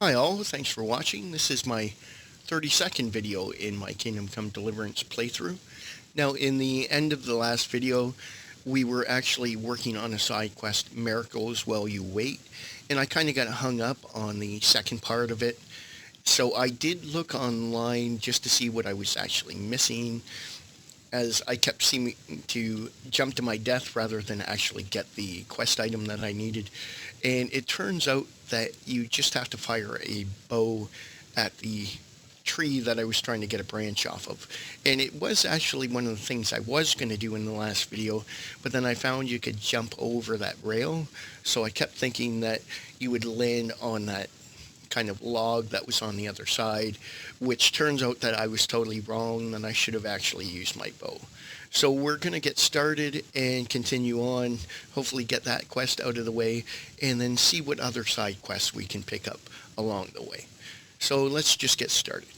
Hi all, thanks for watching. This is my 32nd video in my Kingdom Come Deliverance playthrough. Now in the end of the last video, we were actually working on a side quest, Miracles While You Wait, and I kind of got hung up on the second part of it. So I did look online just to see what I was actually missing, as I kept seeming to jump to my death rather than actually get the quest item that I needed. And it turns out that you just have to fire a bow at the tree that I was trying to get a branch off of. And it was actually one of the things I was going to do in the last video, but then I found you could jump over that rail. So I kept thinking that you would land on that kind of log that was on the other side, which turns out that I was totally wrong and I should have actually used my bow. So we're going to get started and continue on, hopefully get that quest out of the way, and then see what other side quests we can pick up along the way. So let's just get started.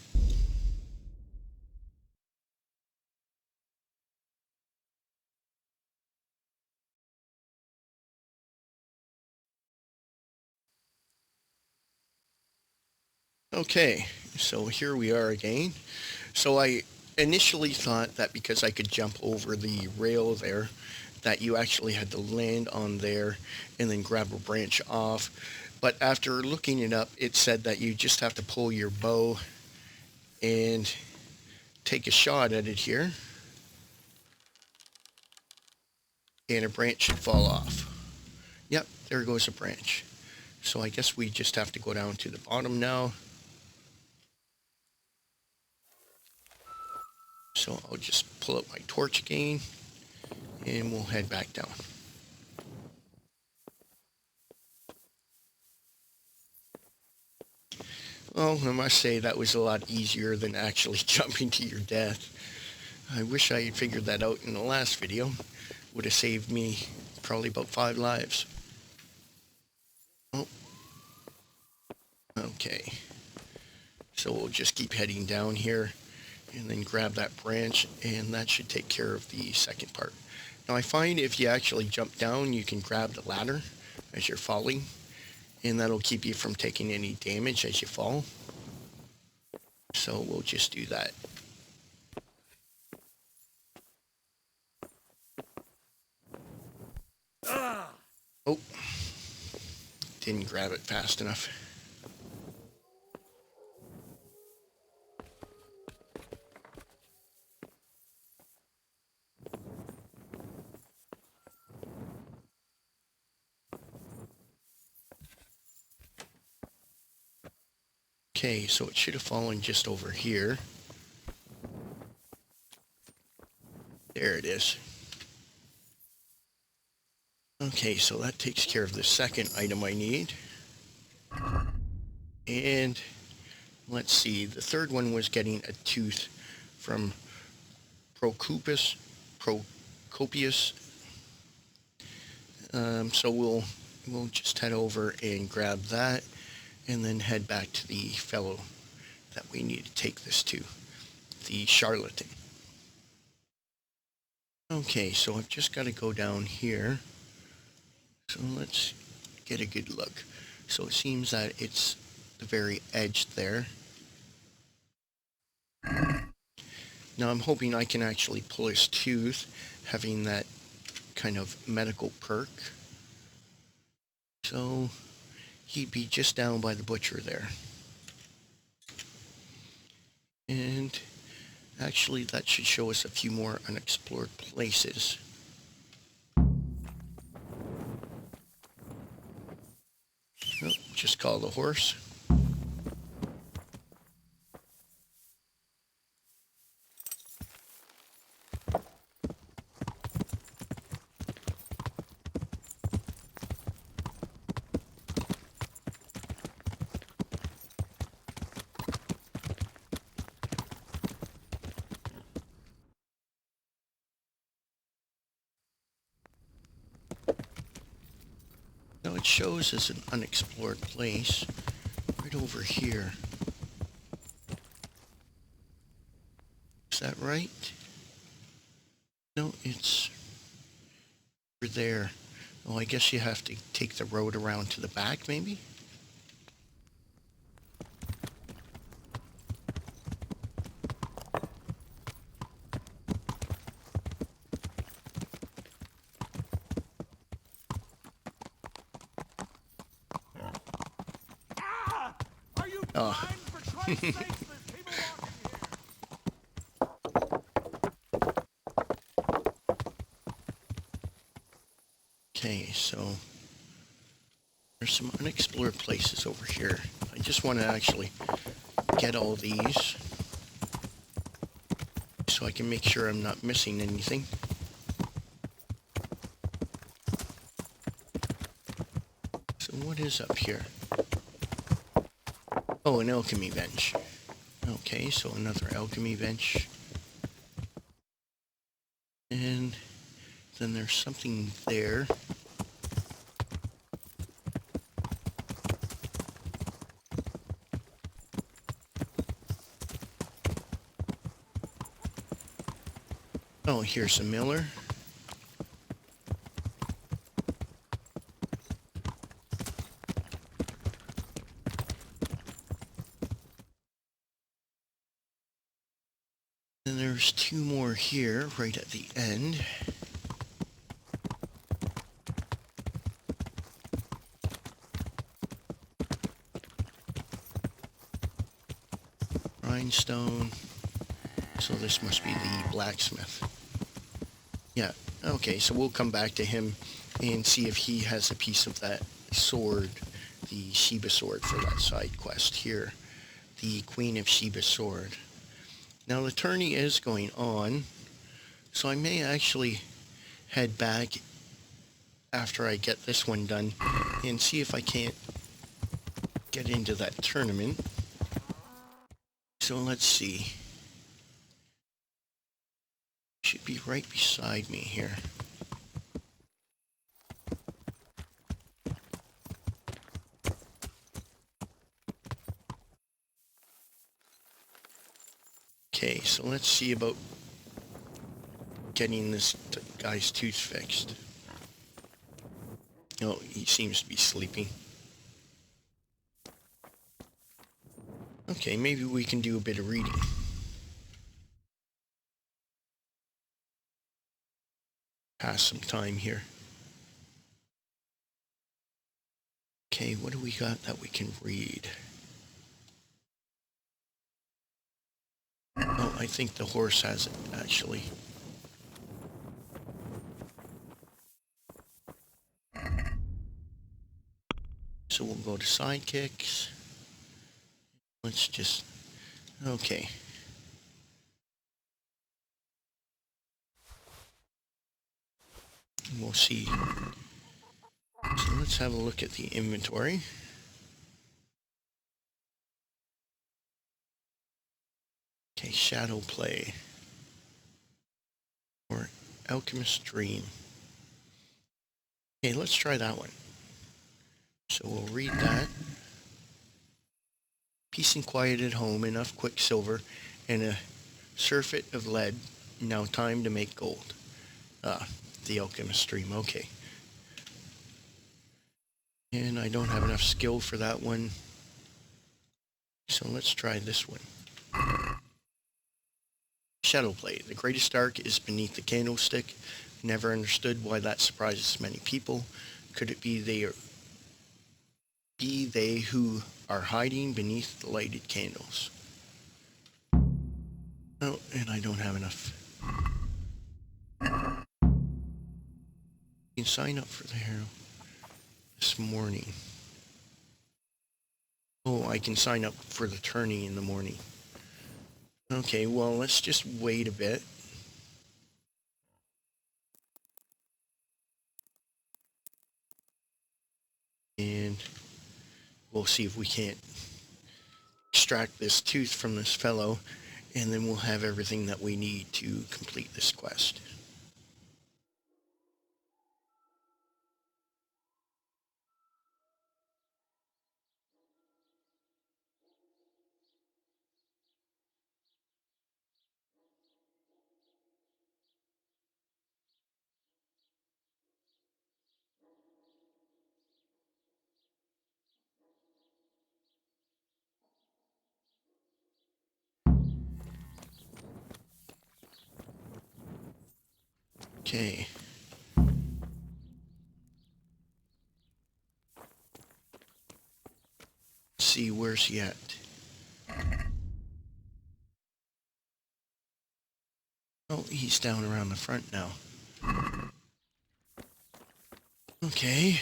Okay, so here we are again. So I initially thought that because I could jump over the rail there, that you actually had to land on there and then grab a branch off. But after looking it up, it said that you just have to pull your bow and take a shot at it here, and a branch should fall off. Yep, there goes a branch. So I guess we just have to go down to the bottom now. So I'll just pull out my torch again, and we'll head back down. Well, I must say that was a lot easier than actually jumping to your death. I wish I had figured that out in the last video. Would have saved me probably about 5 lives. Oh, okay. So we'll just keep heading down here and then grab that branch, and that should take care of the second part. Now I find if you actually jump down, you can grab the ladder as you're falling, and that'll keep you from taking any damage as you fall. So we'll just do that. Oh, didn't grab it fast enough. Okay, so it should have fallen just over here. There it is. Okay, so that takes care of the second item I need. And let's see, the third one was getting a tooth from Procopius. So we'll just head over and grab that, and then head back to the fellow that we need to take this to, the charlatan. Okay, so I've just got to go down here. So let's get a good look. So it seems that it's the very edge there. Now I'm hoping I can actually pull his tooth, having that kind of medical perk. So he'd be just down by the butcher there. And actually that should show us a few more unexplored places. Oh, just call the horse. Now it shows as an unexplored place right over here. Is that right? No, it's over there. Oh, I guess you have to take the road around to the back, maybe? Oh. Okay, so there's some unexplored places over here. I just want to actually get all these so I can make sure I'm not missing anything. So what is up here? Oh, an alchemy bench. Okay, so another alchemy bench. And then there's something there. Oh, here's a miller. And there's two more here, right at the end. Rhinestone. So this must be the blacksmith. Yeah, okay, so we'll come back to him and see if he has a piece of that sword, the Sheba sword for that side quest here. The Queen of Sheba sword. Now the tourney is going on, so I may actually head back after I get this one done and see if I can't get into that tournament. So let's see. Should be right beside me here. Okay, so let's see about getting this guy's tooth fixed. Oh, he seems to be sleeping. Okay, maybe we can do a bit of reading. Pass some time here. Okay, what do we got that we can read? Oh, I think the horse has it, actually. So we'll go to sidekicks. Let's just... Okay. We'll see. So let's have a look at the inventory. Okay, Shadow Play. Or Alchemist Dream. Okay, let's try that one. So we'll read that. Peace and quiet at home, enough quicksilver, and a surfeit of lead. Now time to make gold. The Alchemist Dream, okay. And I don't have enough skill for that one. So let's try this one. Shadow Play. The greatest dark is beneath the candlestick. Never understood why that surprises many people. Could it be they who are hiding beneath the lighted candles? Oh, and I don't have enough. You can sign up for the Hero this morning. Oh, I can sign up for the tourney in the morning. Okay, well, let's just wait a bit. And we'll see if we can't extract this tooth from this fellow, and then we'll have everything that we need to complete this quest. Okay. Let's see, where's he at? Oh, he's down around the front now. Okay.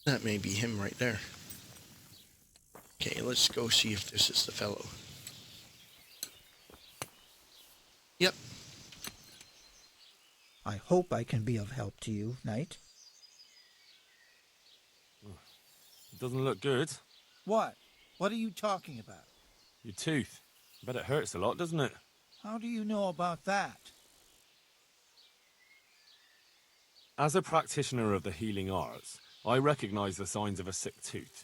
That may be him right there. Okay, let's go see if this is the fellow. Yep. I hope I can be of help to you, Knight. It doesn't look good. What? What are you talking about? Your tooth. I bet it hurts a lot, doesn't it? How do you know about that? As a practitioner of the healing arts, I recognize the signs of a sick tooth.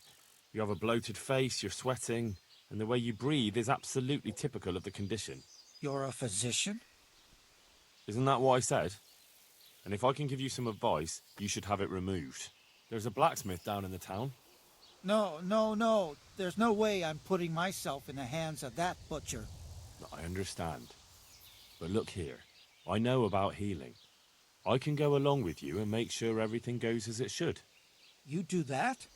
You have a bloated face, you're sweating, and the way you breathe is absolutely typical of the condition. You're a physician? Isn't that what I said? And if I can give you some advice, you should have it removed. There's a blacksmith down in the town. No. There's no way I'm putting myself in the hands of that butcher. I understand. But look here, I know about healing. I can go along with you and make sure everything goes as it should. You do that?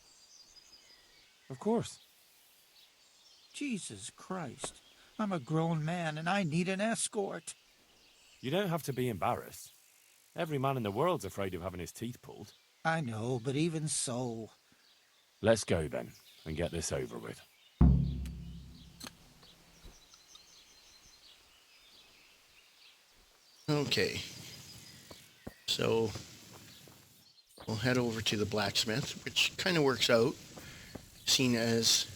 Of course. Jesus Christ. I'm a grown man and I need an escort. You don't have to be embarrassed. Every man in the world's afraid of having his teeth pulled. I know, but even so... Let's go then, and get this over with. Okay. So we'll head over to the blacksmith, which kind of works out, seeing as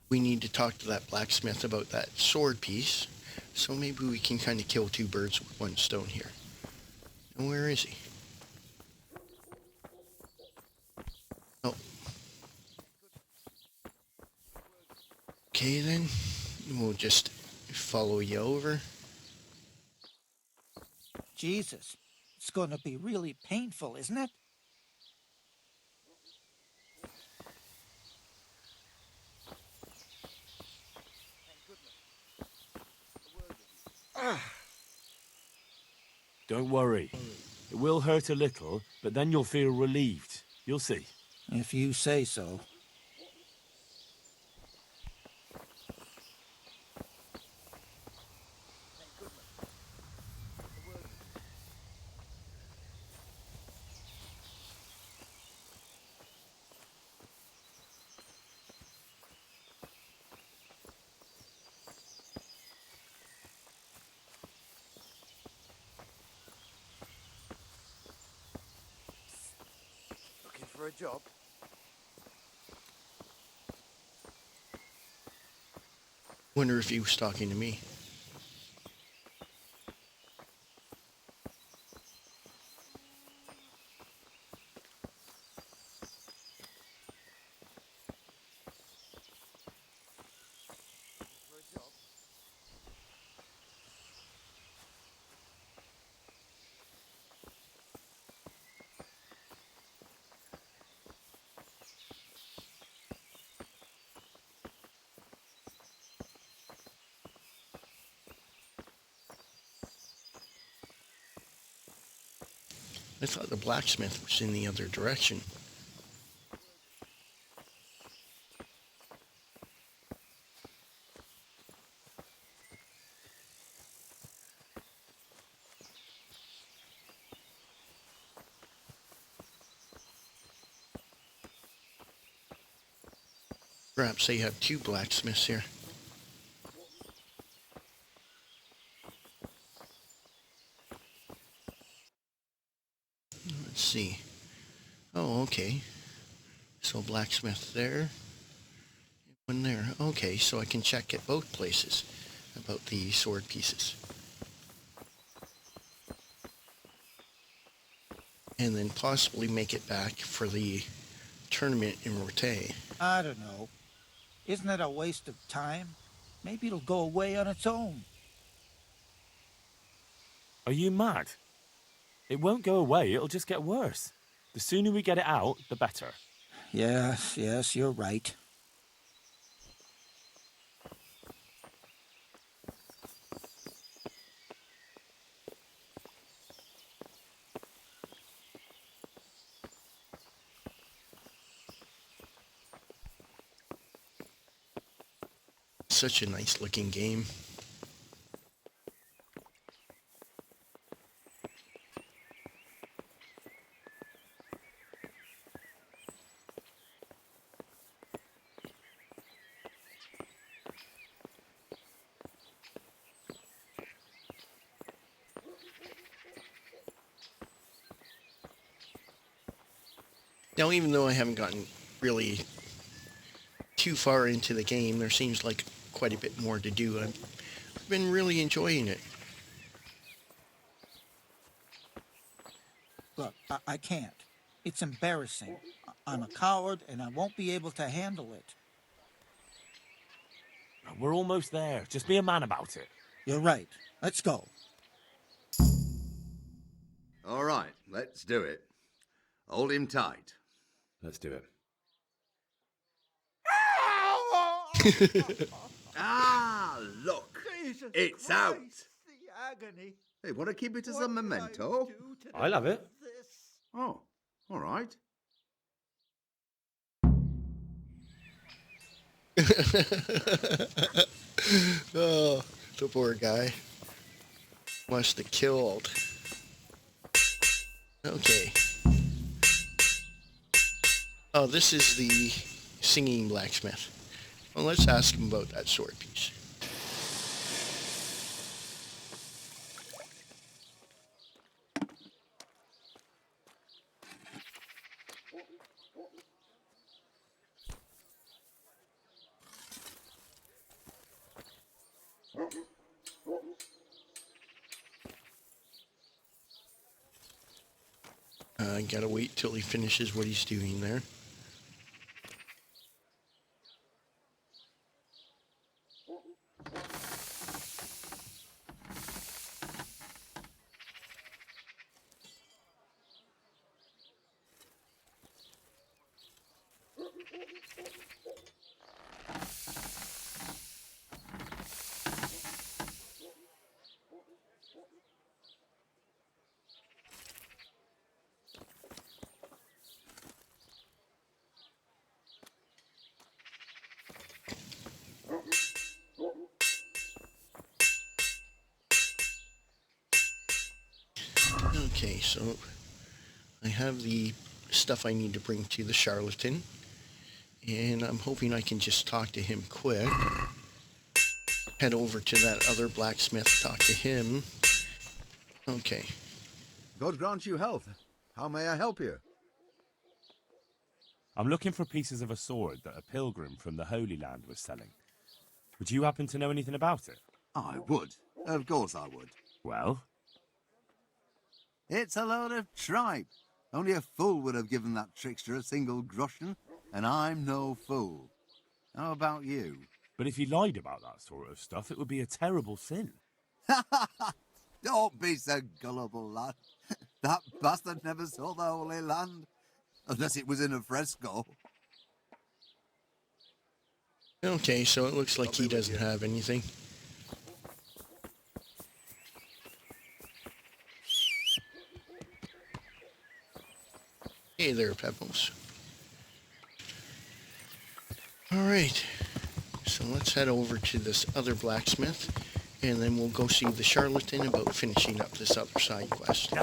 we need to talk to that blacksmith about that sword piece. So maybe we can kind of kill two birds with one stone here. And where is he? Oh. Okay then, we'll just follow you over. Jesus. It's going to be really painful, isn't it? Don't worry. It will hurt a little, but then you'll feel relieved. You'll see. If you say so. Looking for a job? Wonder if he was talking to me. For a job? I thought the blacksmith was in the other direction. Perhaps they have two blacksmiths here. Let's see. Oh, okay. So blacksmith there. One there. Okay, so I can check at both places about the sword pieces. And then possibly make it back for the tournament in Rote. I don't know. Isn't it a waste of time? Maybe it'll go away on its own. Are you mad? It won't go away, it'll just get worse. The sooner we get it out, the better. Yes, you're right. such a nice looking game. Now, even though I haven't gotten really too far into the game, there seems like quite a bit more to do. I've been really enjoying it. Look, I can't. It's embarrassing. I'm a coward, and I won't be able to handle it. We're almost there. Just be a man about it. You're right. Let's go. All right, let's do it. Hold him tight. Let's do it. Ah, look. Jesus It's Christ, out. The agony. Hey, want to keep it as What a did I memento? do to I love it. deserve this? Oh, all right. Oh, the poor guy. Must have killed. Okay. Oh, this is the singing blacksmith. Well, let's ask him about that sword piece. I gotta wait till he finishes what he's doing there. Okay, so I have the stuff I need to bring to the charlatan, and I'm hoping I can just talk to him quick. Head over to that other blacksmith, talk to him. Okay. God grant you health. How may I help you? I'm looking for pieces of a sword that a pilgrim from the Holy Land was selling. Would you happen to know anything about it? I would. Of course I would. Well, It's a load of tripe. Only a fool would have given that trickster a single groschen, and I'm no fool. How about you? but if he lied about that sort of stuff, it would be a terrible sin. Don't be so gullible, lad. That bastard never saw the Holy Land, unless it was in a fresco. Okay, so it looks like he doesn't have anything. Hey there, Pebbles. Alright, so let's head over to this other blacksmith, and then we'll go see the charlatan about finishing up this other side quest.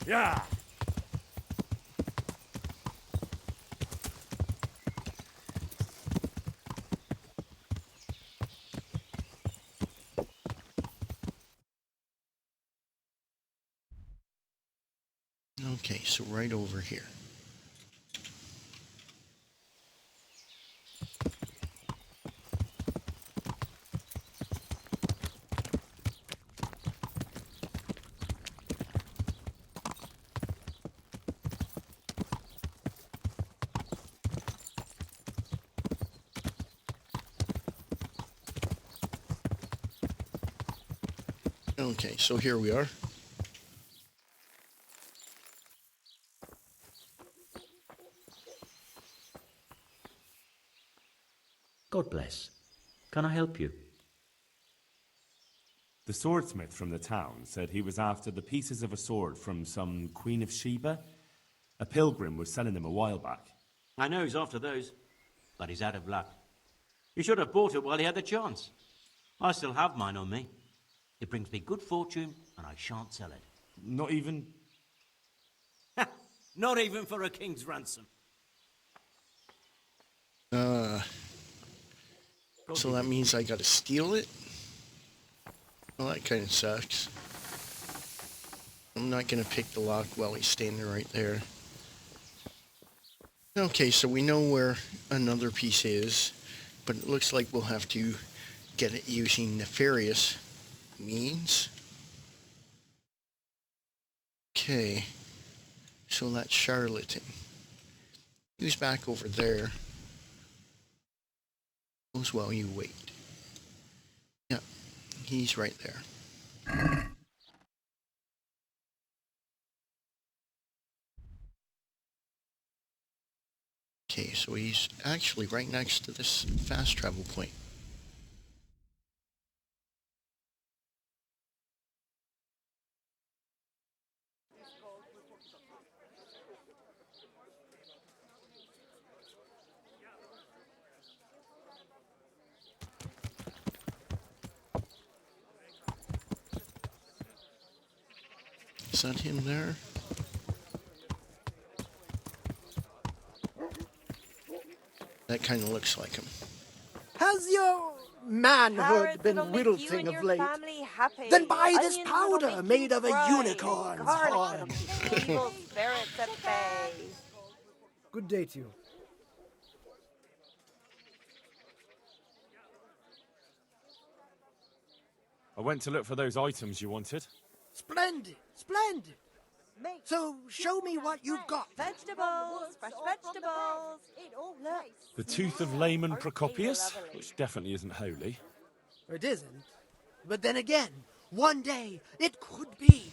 Yeah! Okay, so right over here. Okay, so here we are. God bless. Can I help you? The swordsmith from the town said he was after the pieces of a sword from some Queen of Sheba. A pilgrim was selling them a while back. I know he's after those, but he's out of luck. He should have bought it while he had the chance. I still have mine on me. It brings me good fortune, and I shan't sell it. Not even... Not even for a king's ransom. So that means I gotta steal it? Well, that kind of sucks. I'm not gonna pick the lock while he's standing right there. Okay, so we know where another piece is, but it looks like we'll have to get it using nefarious means. Okay, so that's charlatan. Who's back over there? As well, you wait. Yeah, he's right there. Okay, so he's actually right next to this fast travel point. Is that him there? That kind of looks like him. Has your manhood Carrots been that'll make you wilting and of your late? family happy. Then buy this Onions that'll powder make made you of a cry. unicorn's Garlic horn. that'll keep evil spirits at bay. Good day to you. I went to look for those items you wanted. Splendid, splendid. So show me what you've got. Vegetables, fresh vegetables. Look, The tooth of smell. layman Aren't they Procopius, lovely? which definitely isn't holy. It isn't. But then again, one day it could be.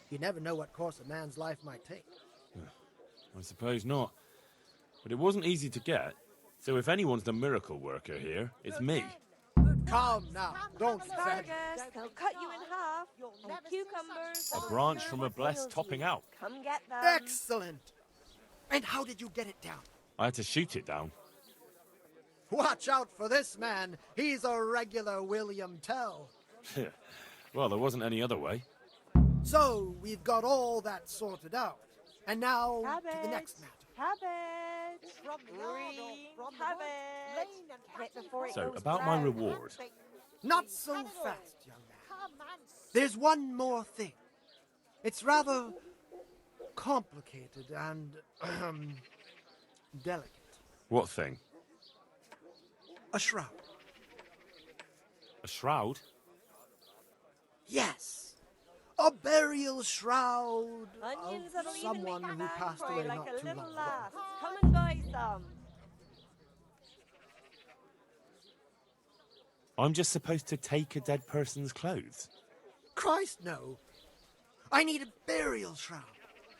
You never know what course a man's life might take. I suppose not. But it wasn't easy to get. So if anyone's the miracle worker here, it's me. Calm now, don't fret. Asparagus, they'll cut you in half. And cucumbers. A branch from a blessed topping out. Come get them. Excellent. And how did you get it down? I had to shoot it down. Watch out for this man. He's a regular William Tell. Well, there wasn't any other way. So we've got all that sorted out. And now Cabbage. to the next matter. Cabbage. Green cabbage. Get it before it So, goes about my brown. reward. Not so fast, young man. There's one more thing. It's rather complicated and delicate. What thing? A shroud. A shroud? Yes. A burial shroud Onions of that'll even someone make who man passed cry away like not a too little long lass. ago. Come and buy some. I'm just supposed to take a dead person's clothes. Christ, no. I need a burial shroud.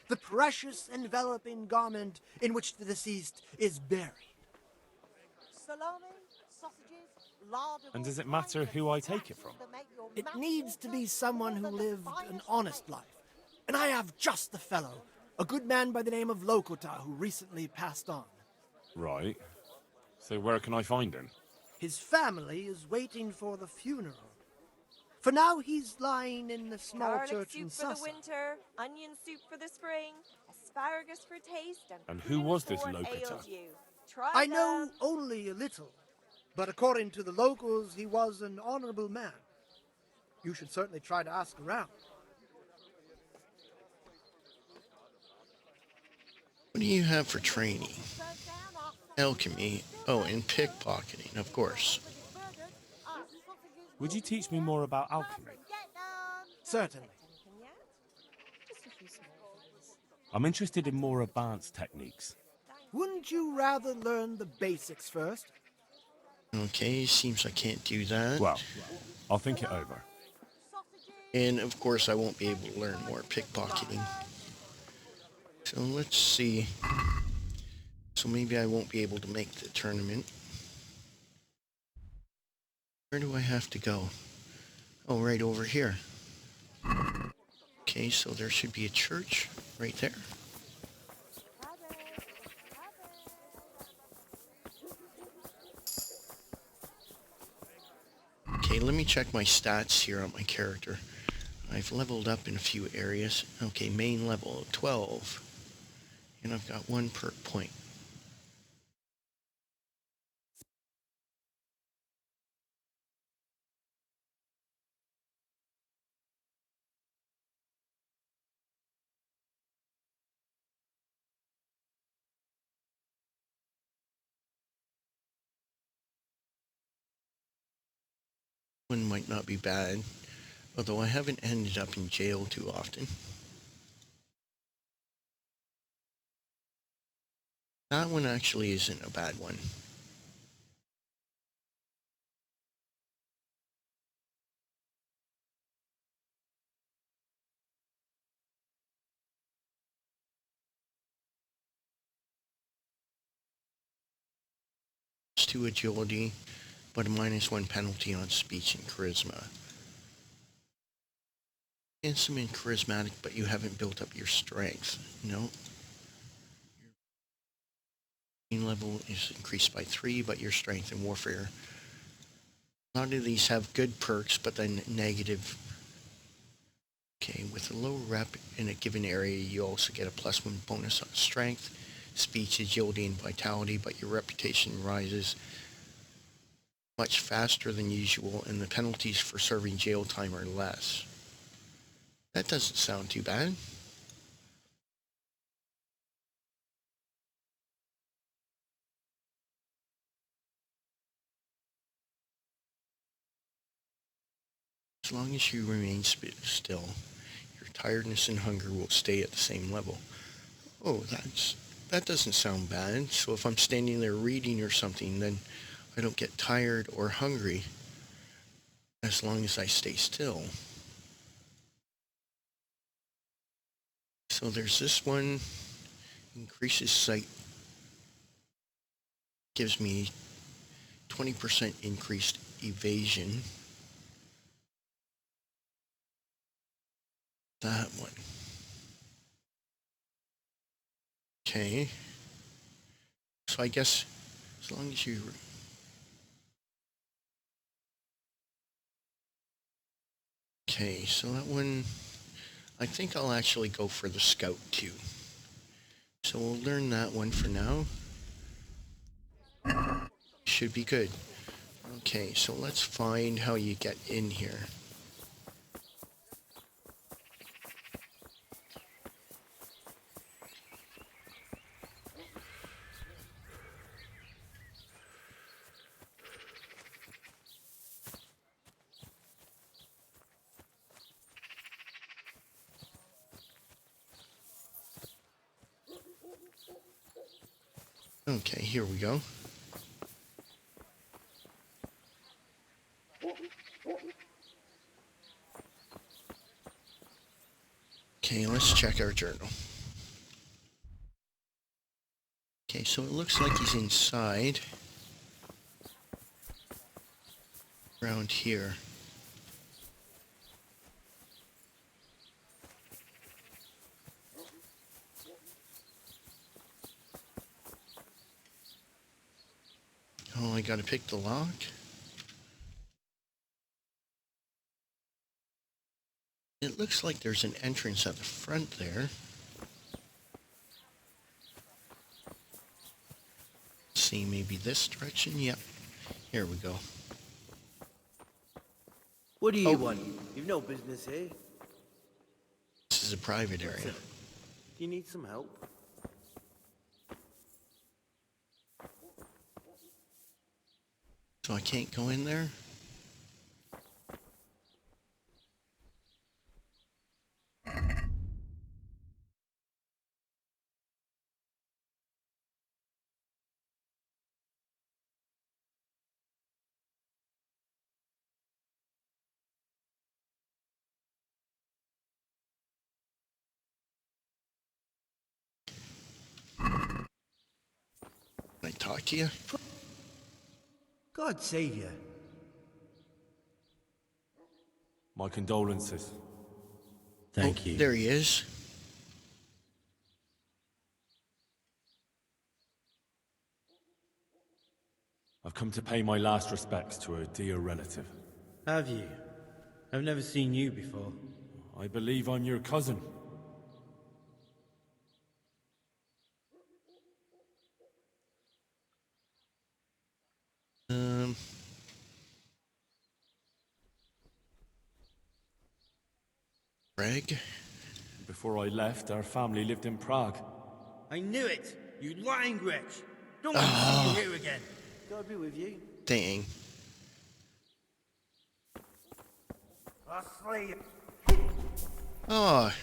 The precious enveloping garment in which the deceased is buried. Salami, sausages, lard. And does it matter who I take it from? It needs to be someone who lived an honest life. And I have just the fellow, a good man by the name of Lokota who recently passed on. Right. So where can I find him? His family is waiting for the funeral. For now, he's lying in the small Garlic church soup in for the Sassa. winter, onion soup for the spring, asparagus for taste, And who was this what Lokota? ails you. Try I know them. only a little, but according to the locals, he was an honorable man. You should certainly try to ask around. What do you have for training? Alchemy. Oh, and pickpocketing, of course. Would you teach me more about alchemy? Certainly. Anything yet? Just a few small things. I'm interested in more advanced techniques. Wouldn't you rather learn the basics first? Okay, seems I can't do that. Well, I'll think it over. And of course I won't be able to learn more pickpocketing. So let's see. So maybe I won't be able to make the tournament. Where do I have to go? Oh, right over here. Okay, so there should be a church right there. Okay, let me check my stats here on my character. I've leveled up in a few areas. Okay, main level 12. And I've got 1 perk point. One might not be bad, although I haven't ended up in jail too often. That one actually isn't a bad one. It's 2 agility, but a -1 penalty on speech and charisma. Handsome and charismatic, but you haven't built up your strength. No. Your level is increased by 3, but your strength and warfare. A lot of these have good perks, but then negative. Okay, with a low rep in a given area, you also get a +1 bonus on strength, speech, agility, and vitality, but your reputation rises much faster than usual, and the penalties for serving jail time are less. That doesn't sound too bad. As long as you remain still, your tiredness and hunger will stay at the same level. Oh, that doesn't sound bad. So if I'm standing there reading or something, then I don't get tired or hungry as long as I stay still. So there's this one, increases sight, gives me 20% increased evasion. That one. Okay. So I guess as long as you... Okay, so that one, I think I'll actually go for the scout too. So we'll learn that one for now. Should be good. Okay, so let's find how you get in here. Okay, here we go. Okay, let's check our journal. Okay, so it looks like he's inside. Around here. Oh, I gotta pick the lock. It looks like there's an entrance at the front there. Let's see, maybe this direction? Yep. Here we go. What do you want? You've no business here. This is a private area. Do you need some help? So I can't go in there? Can I talk to you? God save you. My condolences. Thank you. There he is. I've come to pay my last respects to a dear relative. Have you? I've never seen you before. I believe I'm your cousin. Greg? Before I left, our family lived in Prague. I knew it! You lying wretch! Don't want to see you here again. God be with you. Dang. I'll slay you. Oh.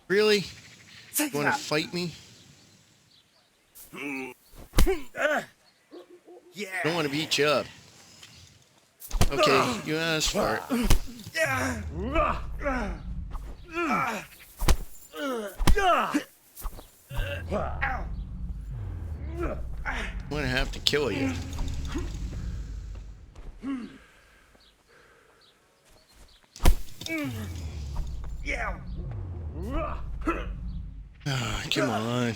Really? Take You want to fight me? Yeah. I don't want to beat you up. Okay, you asked for it. I'm gonna have to kill you. Ah, come on.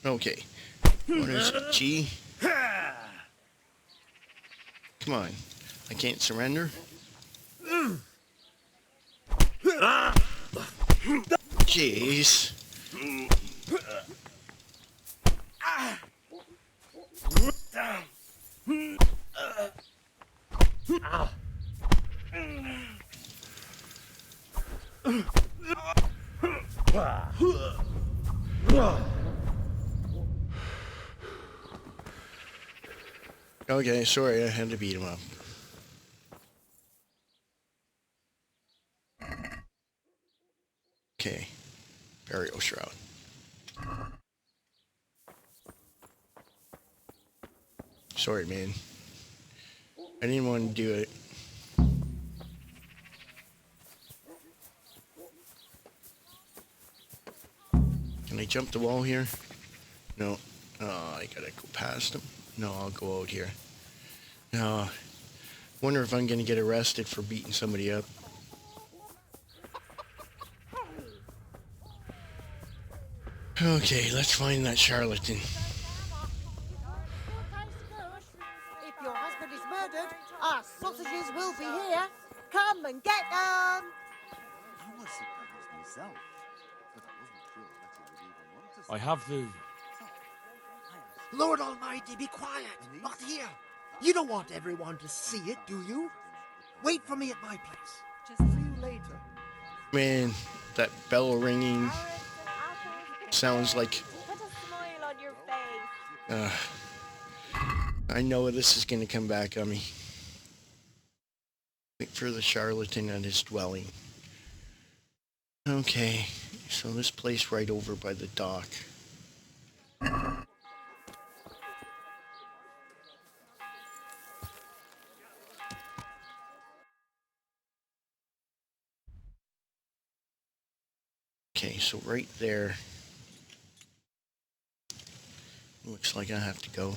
Okay. What is it? G? Come on. I can't surrender. Jeez. Okay, sorry, I had to beat him up. Okay. Burial shroud. Sorry, man. I didn't want to do it. Can I jump the wall here? No. Oh, I gotta go past him. No, I'll go out here. No. Wonder if I'm gonna get arrested for beating somebody up. Okay, let's find that charlatan. If your husband is murdered, our sausages will be here. Come and get them. I was surprised myself, but I wasn't sure that you would even want to see. I have the... Lord Almighty, be quiet! Not here! You don't want everyone to see it, do you? Wait for me at my place. Just see you later. Man, that bell ringing sounds like... Put a smile on your face. I know this is gonna come back on me. Wait for the charlatan at his dwelling. Okay, so this place right over by the dock. Okay, so right there. Looks like I have to go.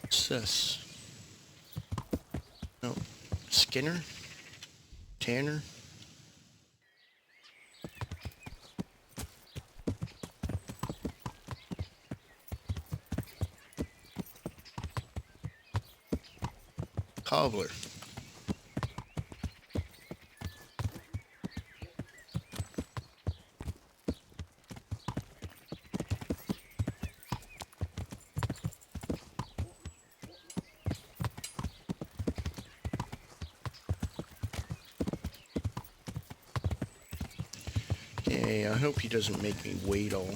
What's this? No, Skinner? Tanner? Cobbler. Okay, I hope he doesn't make me wait all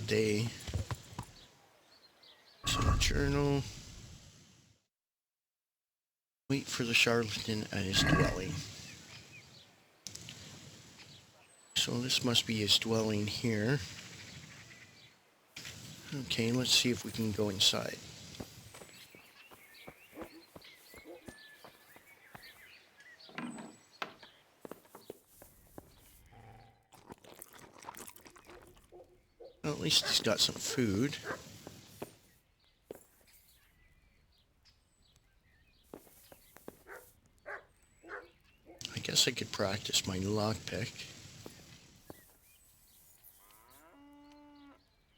day. So, journal. Wait for the charlatan at his dwelling. So this must be his dwelling here. Okay, let's see if we can go inside. Well, at least he's got some food. I guess I could practice my lockpick.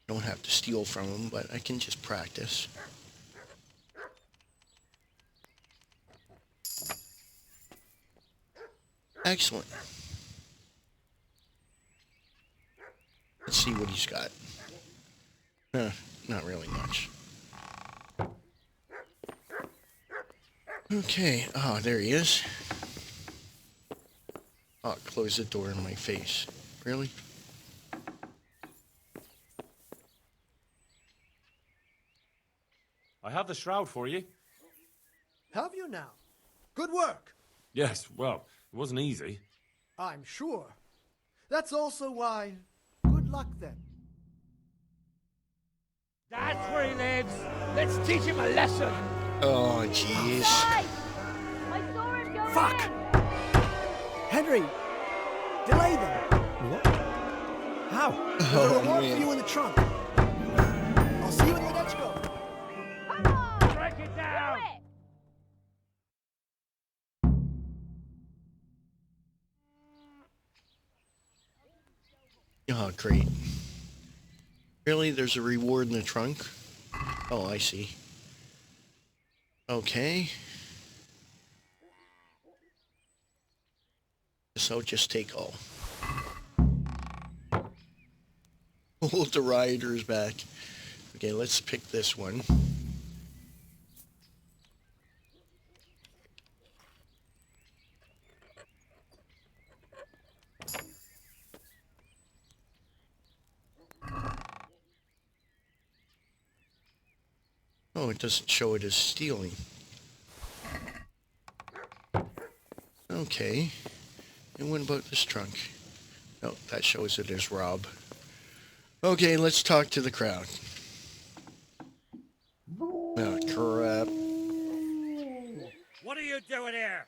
Don't have to steal from him, but I can just practice. Excellent. Let's see what he's got. Not really much. Okay, there he is. Oh, close the door in my face. Really? I have the shroud for you. Have you now? Good work. Yes, well, it wasn't easy. I'm sure. That's also why... Good luck, then. That's where he lives. Let's teach him a lesson. Oh, jeez. Guys! I saw him go Fuck! in! Henry! Delay them! What? How? There's Oh, a reward man. for you in the trunk. I'll see you in the next go. Come on! Break it down. Do it! Oh, great. Really? There's a reward in the trunk? Oh, I see. Okay. Guess I'll just take all. Hold the rioters back. Okay, let's pick this one. Oh, it doesn't show it as stealing. Okay. And what about this trunk? Oh, that shows it as rob. Okay, let's talk to the crowd. Oh, crap. What are you doing here?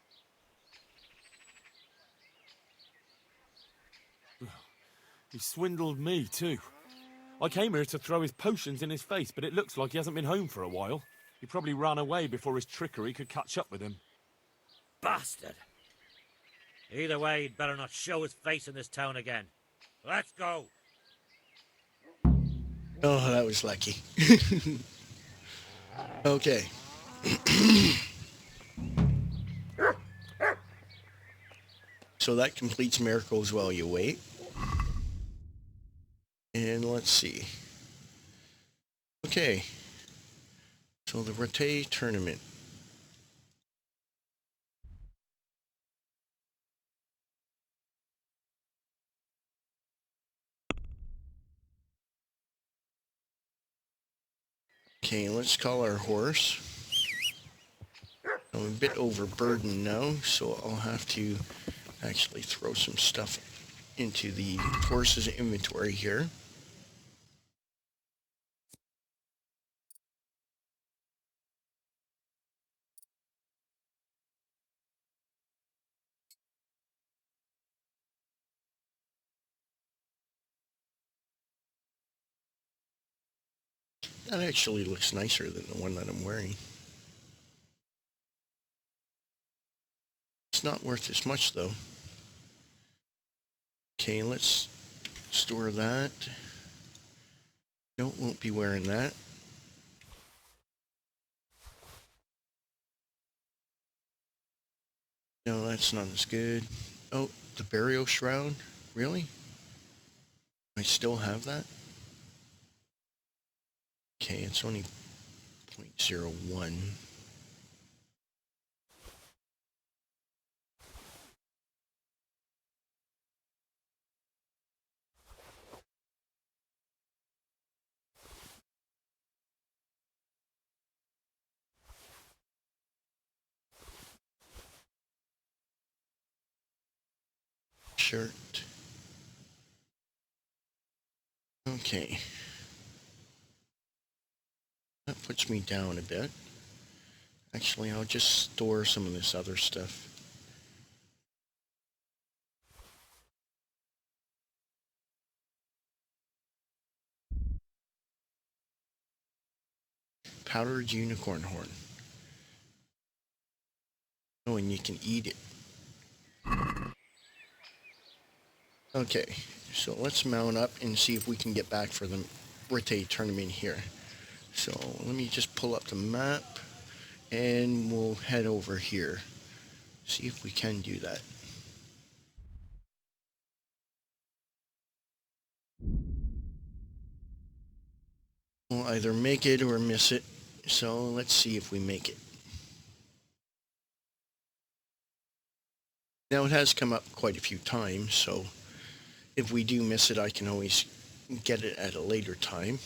He swindled me, too. I came here to throw his potions in his face, but it looks like he hasn't been home for a while. He probably ran away before his trickery could catch up with him. Bastard. Either way, he'd better not show his face in this town again. Let's go. Oh, that was lucky. Okay. So that completes Miracles While You Wait. And let's see. Okay. So the Rete tournament. Okay, let's call our horse. I'm a bit overburdened now, so I'll have to actually throw some stuff into the horse's inventory here. That actually looks nicer than the one that I'm wearing. It's not worth as much though. Okay, let's store that. No, won't be wearing that. No, that's not as good. Oh, the burial shroud? Really? I still have that? Okay, it's only 0.01. Shirt. Okay. That puts me down a bit. Actually, I'll just store some of this other stuff. Powdered unicorn horn. Oh, and you can eat it. Okay, so let's mount up and see if we can get back for the birthday tournament here. So let me just pull up the map and we'll head over here. See if we can do that. We'll either make it or miss it. So let's see if we make it. Now it has come up quite a few times, so if we do miss it, I can always get it at a later time.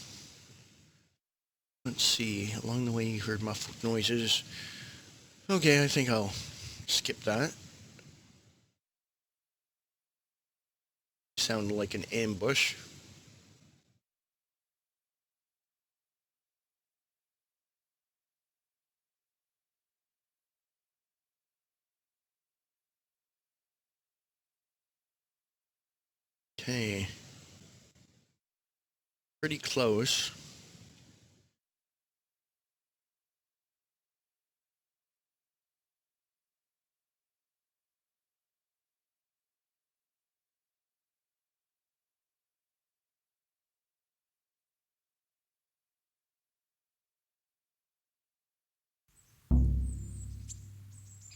Let's see, along the way you heard muffled noises. Okay, I think I'll skip that. Sounded like an ambush. Okay. Pretty close.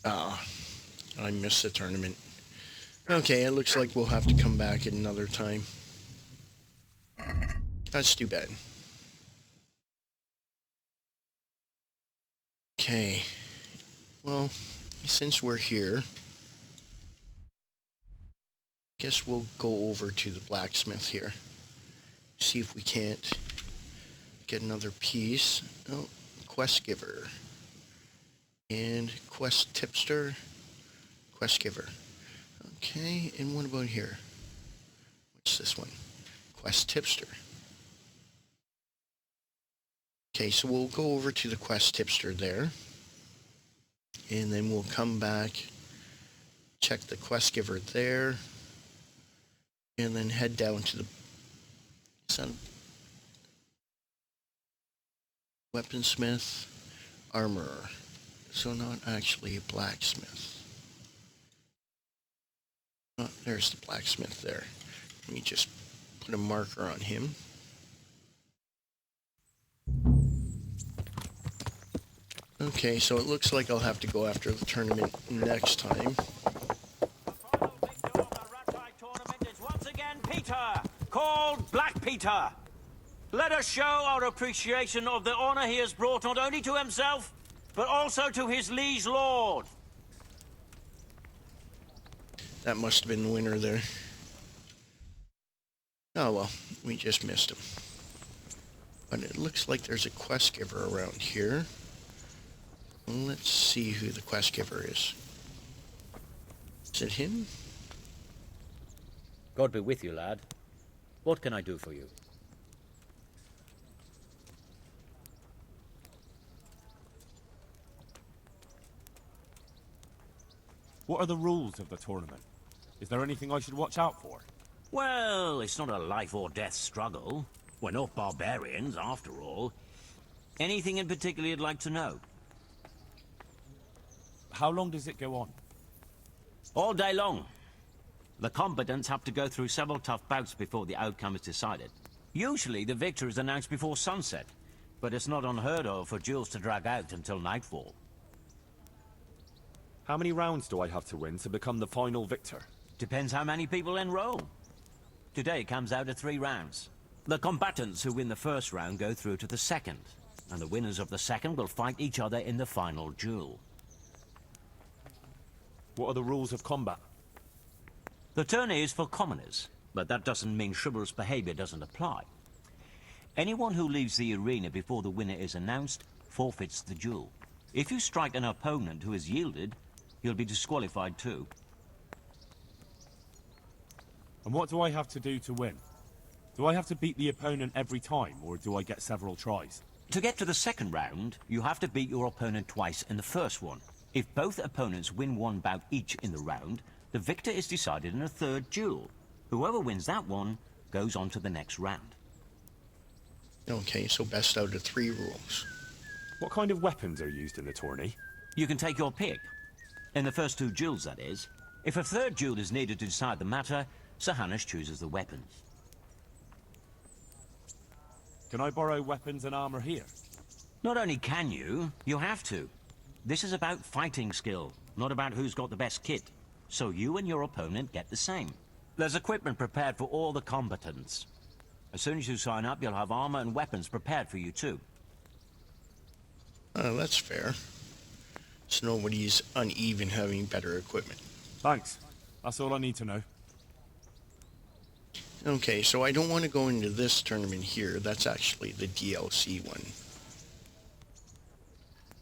Ah, I missed the tournament. Okay, it looks like we'll have to come back at another time. That's too bad. Okay. Well, since we're here, guess we'll go over to the blacksmith here. See if we can't get another piece. Oh, quest giver. And quest tipster. Quest giver. Okay, and what about here? What's this one? Quest tipster. Okay, so we'll go over to the quest tipster there. And then we'll come back, check the quest giver there, and then head down to the weaponsmith, armorer. So not actually a blacksmith. Oh, there's the blacksmith there. Let me just put a marker on him. Okay, so it looks like I'll have to go after the tournament next time. The final victor of the Rat tournament is once again Peter, called Black Peter. Let us show our appreciation of the honor he has brought not only to himself, but also to his liege lord. That must have been the winner there. Oh well, we just missed him. But it looks like there's a quest giver around here. Let's see who the quest giver is. Is it him? God be with you, lad. What can I do for you? What are the rules of the tournament? Is there anything I should watch out for? Well, it's not a life or death struggle. We're not barbarians, after all. Anything in particular you'd like to know? How long does it go on? All day long. The combatants have to go through several tough bouts before the outcome is decided. Usually the victor is announced before sunset, but it's not unheard of for duels to drag out until nightfall. How many rounds do I have to win to become the final victor? Depends how many people enroll. Today comes out of 3 rounds. The combatants who win the first round go through to the second, and the winners of the second will fight each other in the final duel. What are the rules of combat? The tourney is for commoners, but that doesn't mean chivalrous behavior doesn't apply. Anyone who leaves the arena before the winner is announced forfeits the duel. If you strike an opponent who has yielded, he'll be disqualified too. And what do I have to do to win? Do I have to beat the opponent every time, or do I get several tries? To get to the second round, you have to beat your opponent twice in the first one. If both opponents win one bout each in the round, the victor is decided in a third duel. Whoever wins that one goes on to the next round. Okay, so best out of 3 rules. What kind of weapons are used in the tourney? You can take your pick. In the first 2 duels, that is. If a third duel is needed to decide the matter, Sir Hanush chooses the weapons. Can I borrow weapons and armor here? Not only can you, you have to. This is about fighting skill, not about who's got the best kit. So you and your opponent get the same. There's equipment prepared for all the combatants. As soon as you sign up, you'll have armor and weapons prepared for you too. That's fair. So nobody's uneven having better equipment. Thanks. That's all I need to know. Okay, so I don't want to go into this tournament here. That's actually the DLC one.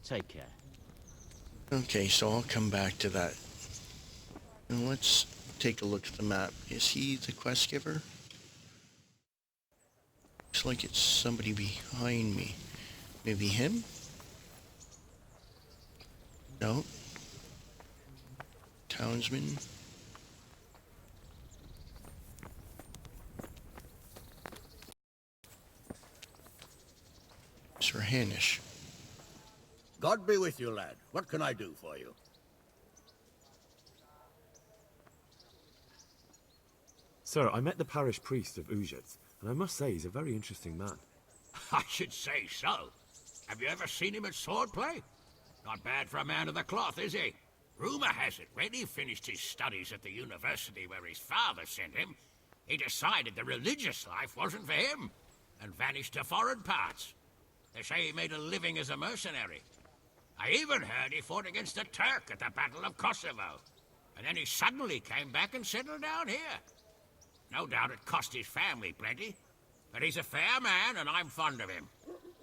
Take care. Okay, so I'll come back to that. Now let's take a look at the map. Is he the quest giver? Looks like it's somebody behind me. Maybe him? No. Townsman. Sir Hanush. God be with you, lad. What can I do for you? Sir, I met the parish priest of Uzhitz, and I must say he's a very interesting man. I should say so. Have you ever seen him at swordplay? Not bad for a man of the cloth, is he? Rumor has it, when he finished his studies at the university where his father sent him, he decided the religious life wasn't for him, and vanished to foreign parts. They say he made a living as a mercenary. I even heard he fought against a Turk at the Battle of Kosovo. And then he suddenly came back and settled down here. No doubt it cost his family plenty. But he's a fair man, and I'm fond of him.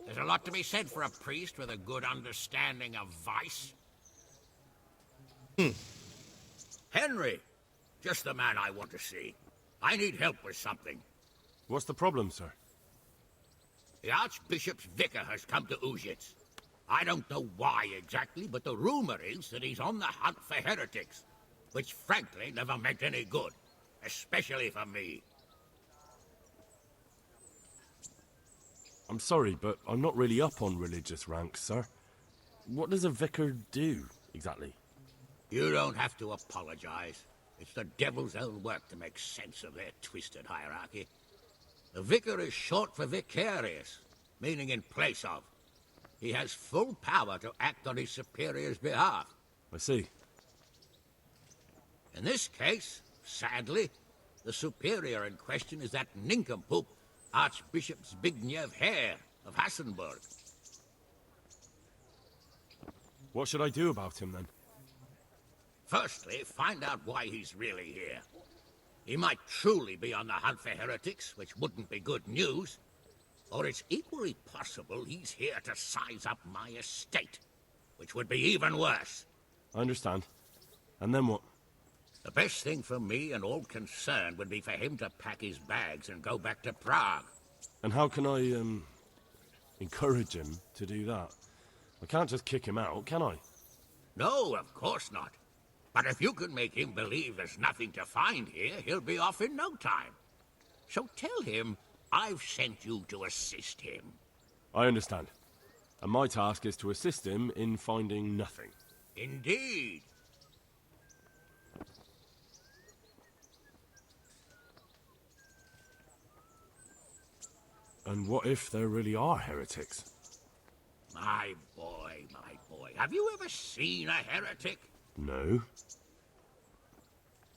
There's a lot to be said for a priest with a good understanding of vice. Henry! Just the man I want to see. I need help with something. What's the problem, sir? The Archbishop's vicar has come to Uzhitz. I don't know why exactly, but the rumor is that he's on the hunt for heretics, which frankly never meant any good, especially for me. I'm sorry, but I'm not really up on religious ranks, sir. What does a vicar do, exactly? You don't have to apologize. It's the devil's own work to make sense of their twisted hierarchy. The vicar is short for vicarious, meaning in place of. He has full power to act on his superior's behalf. I see. In this case, sadly, the superior in question is that nincompoop, Archbishop Zbigniew Hare of Hassenburg. What should I do about him, then? Firstly, find out why he's really here. He might truly be on the hunt for heretics, which wouldn't be good news. Or it's equally possible he's here to size up my estate, which would be even worse. I understand. And then what? The best thing for me and all concerned would be for him to pack his bags and go back to Prague. And how can I, encourage him to do that? I can't just kick him out, can I? No, of course not. But if you can make him believe there's nothing to find here, he'll be off in no time. So tell him I've sent you to assist him. I understand. And my task is to assist him in finding nothing. Indeed. And what if there really are heretics? My boy, my boy. Have you ever seen a heretic? No.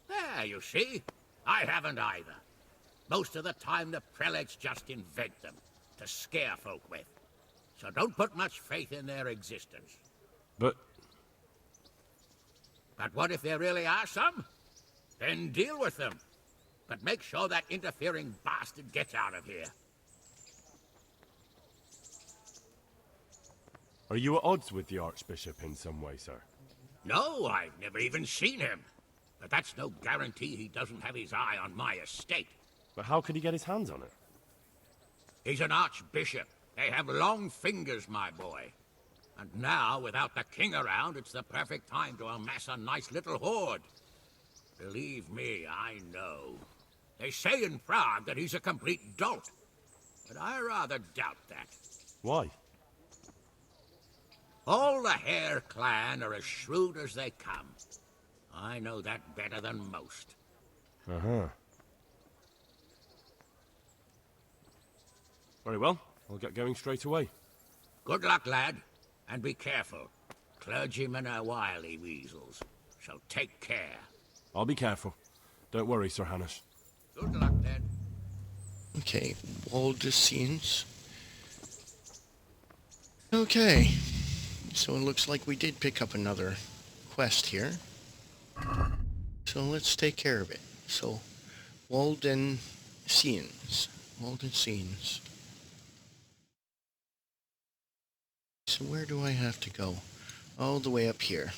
There, you see. I haven't either. Most of the time, the prelates just invent them to scare folk with. So don't put much faith in their existence. But what if there really are some? Then deal with them. But make sure that interfering bastard gets out of here. are you at odds with the Archbishop in some way, sir? No, I've never even seen him. But that's no guarantee he doesn't have his eye on my estate. But how could he get his hands on it? He's an archbishop. They have long fingers, my boy. And now, without the king around, it's the perfect time to amass a nice little hoard. Believe me, I know. They say in Prague that he's a complete dolt. But I rather doubt that. Why? All the Hare clan are as shrewd as they come. I know that better than most. Uh-huh. Very well. I'll get going straight away. Good luck, lad. And be careful. Clergymen are wily weasels. So take care. I'll be careful. Don't worry, Sir Hannes. Good luck, then. Okay, Waldensians. Okay, so it looks like we did pick up another quest here. So let's take care of it. So, Waldensians. Waldensians. So where do I have to go? All the way up here.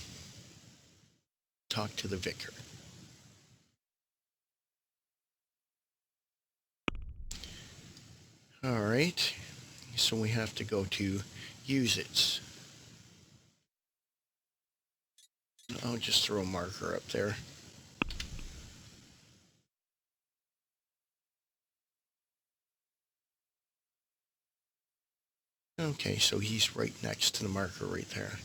Talk to the vicar. Alright, so we have to go to use it. I'll just throw a marker up there. Okay, so he's right next to the marker right there.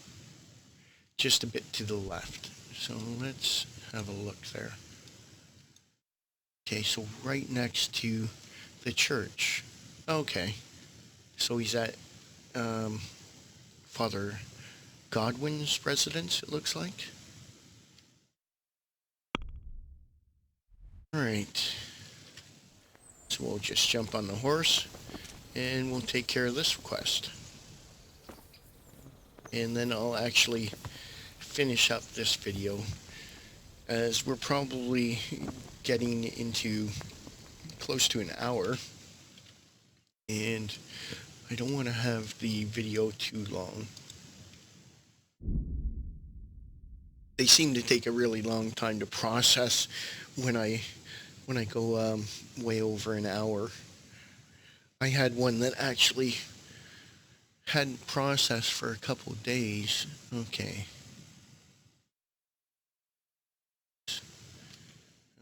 Just a bit to the left. So let's have a look there. Okay, so right next to the church. Okay, so he's at Father Godwin's residence, it looks like. Alright, so we'll just jump on the horse and we'll take care of this quest. And then I'll actually finish up this video, as we're probably getting into close to an hour, and I don't want to have the video too long. They seem to take a really long time to process when I go way over an hour. I had one that actually hadn't processed for a couple of days. Okay.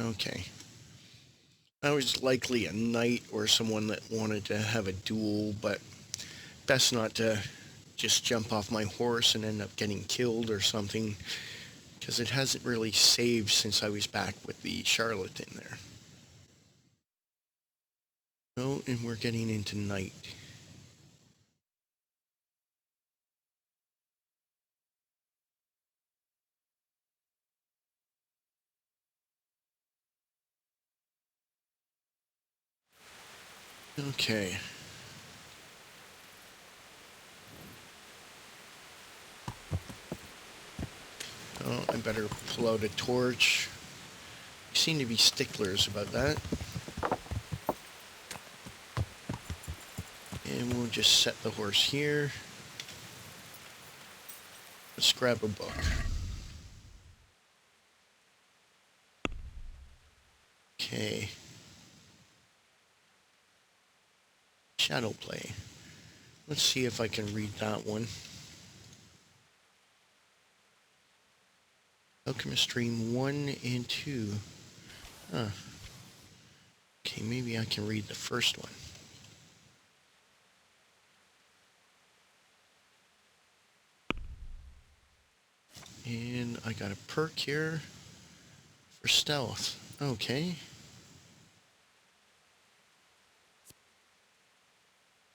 Okay. I was likely a knight or someone that wanted to have a duel, but best not to just jump off my horse and end up getting killed or something, because it hasn't really saved since I was back with the charlatan there. Oh, and we're getting into night. Okay. Oh, I better pull out a torch. You seem to be sticklers about that. And we'll just set the horse here. Let's grab a book. Okay. Shadow play. Let's see if I can read that one. Alchemist Dream 1 and 2. Huh. Okay, maybe I can read the first one. And I got a perk here for stealth. Okay.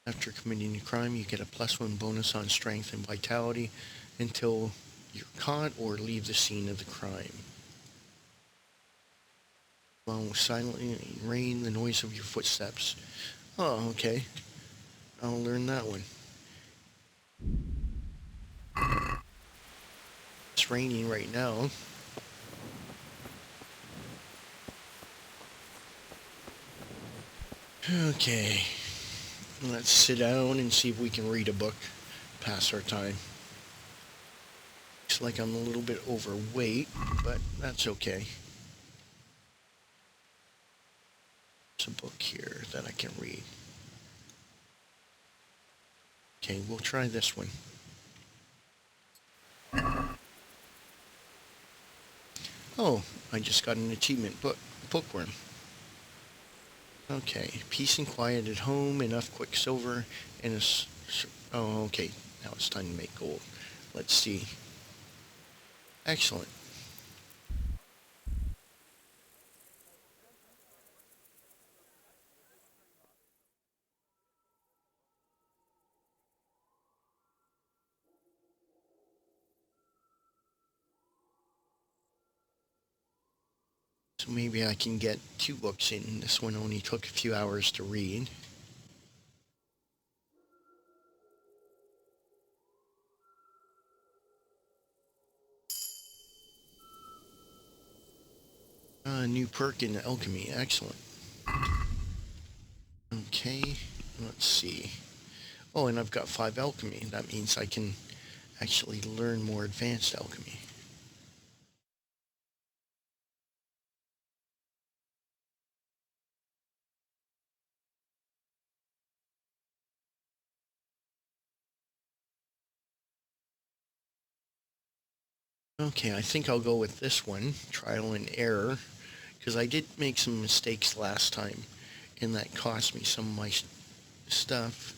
After committing a crime, you get a +1 bonus on strength and vitality until you're caught or leave the scene of the crime. While silently in rain, the noise of your footsteps. Oh, okay. I'll learn that one. It's raining right now. Okay. Let's sit down and see if we can read a book. Pass our time. Looks like I'm a little bit overweight, but that's okay. There's a book here that I can read. Okay, we'll try this one. Oh, I just got an achievement. Bookworm. Okay, peace and quiet at home, enough quicksilver, and oh, okay. Now it's time to make gold. Let's see. Excellent. So maybe I can get 2 books in. This one only took a few hours to read. New perk in alchemy. Excellent. Okay, let's see. Oh, and I've got 5 alchemy. That means I can actually learn more advanced alchemy. Okay, I think I'll go with this one, trial and error, because I did make some mistakes last time, and that cost me some of my stuff.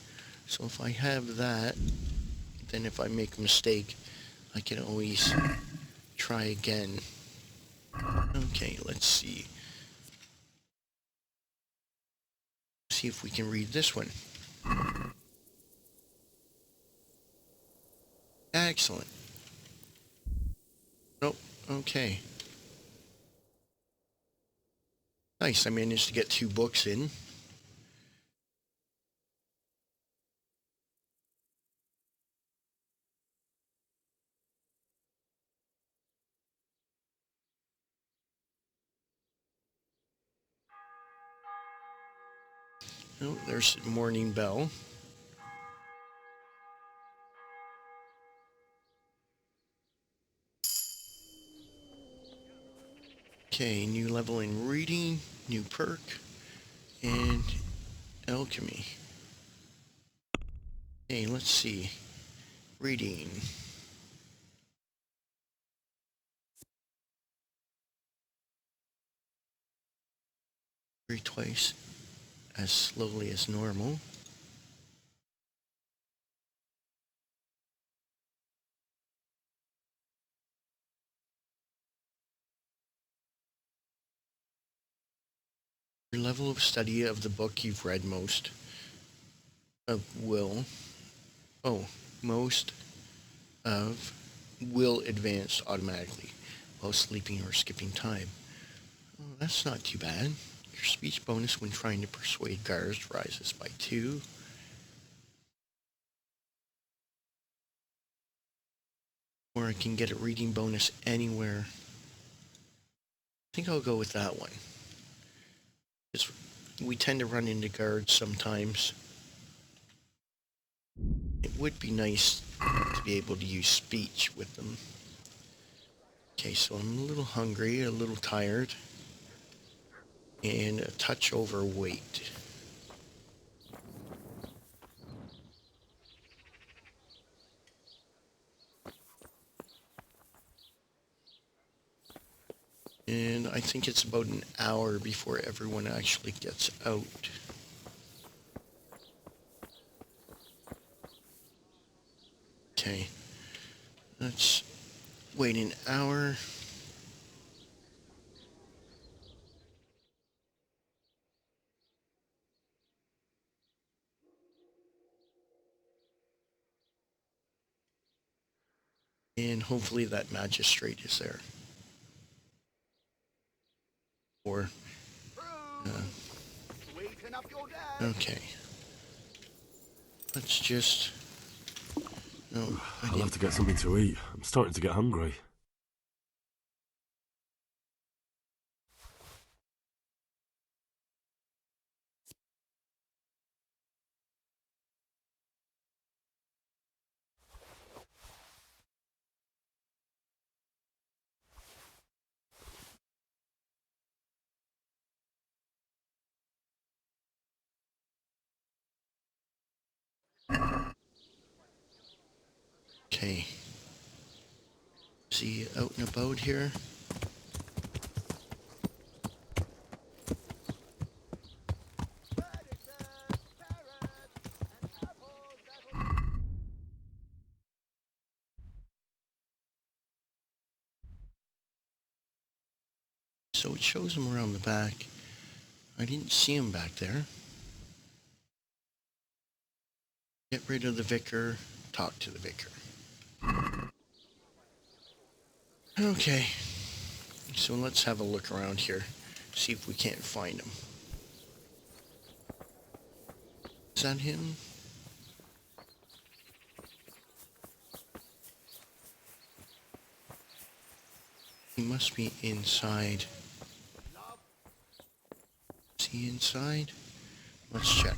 So if I have that, then if I make a mistake, I can always try again. Okay, let's see. See if we can read this one. Excellent. Nope, okay. Nice, I managed to get 2 books in. Oh, there's the morning bell. Okay, new level in reading, new perk, and alchemy. Okay, let's see. Reading. Read twice as slowly as normal. Your level of study of the book you've read most will. Oh, most of will advance automatically while sleeping or skipping time. Oh, that's not too bad. Your speech bonus when trying to persuade guards rises by 2. Or I can get a reading bonus anywhere. I think I'll go with that one. Because we tend to run into guards sometimes. It would be nice to be able to use speech with them. Okay, so I'm a little hungry, a little tired, and a touch overweight. And I think it's about an hour before everyone actually gets out. Okay, let's wait an hour. And hopefully that magistrate is there. Or, okay. Let's just... No, I'll have to get something to eat. I'm starting to get hungry. Okay. Is he out and about here? So it shows him around the back. I didn't see him back there. Get rid of the vicar. Talk to the vicar. Okay. So let's have a look around here. See if we can't find him. Is that him? He must be inside. Is he inside? Let's check.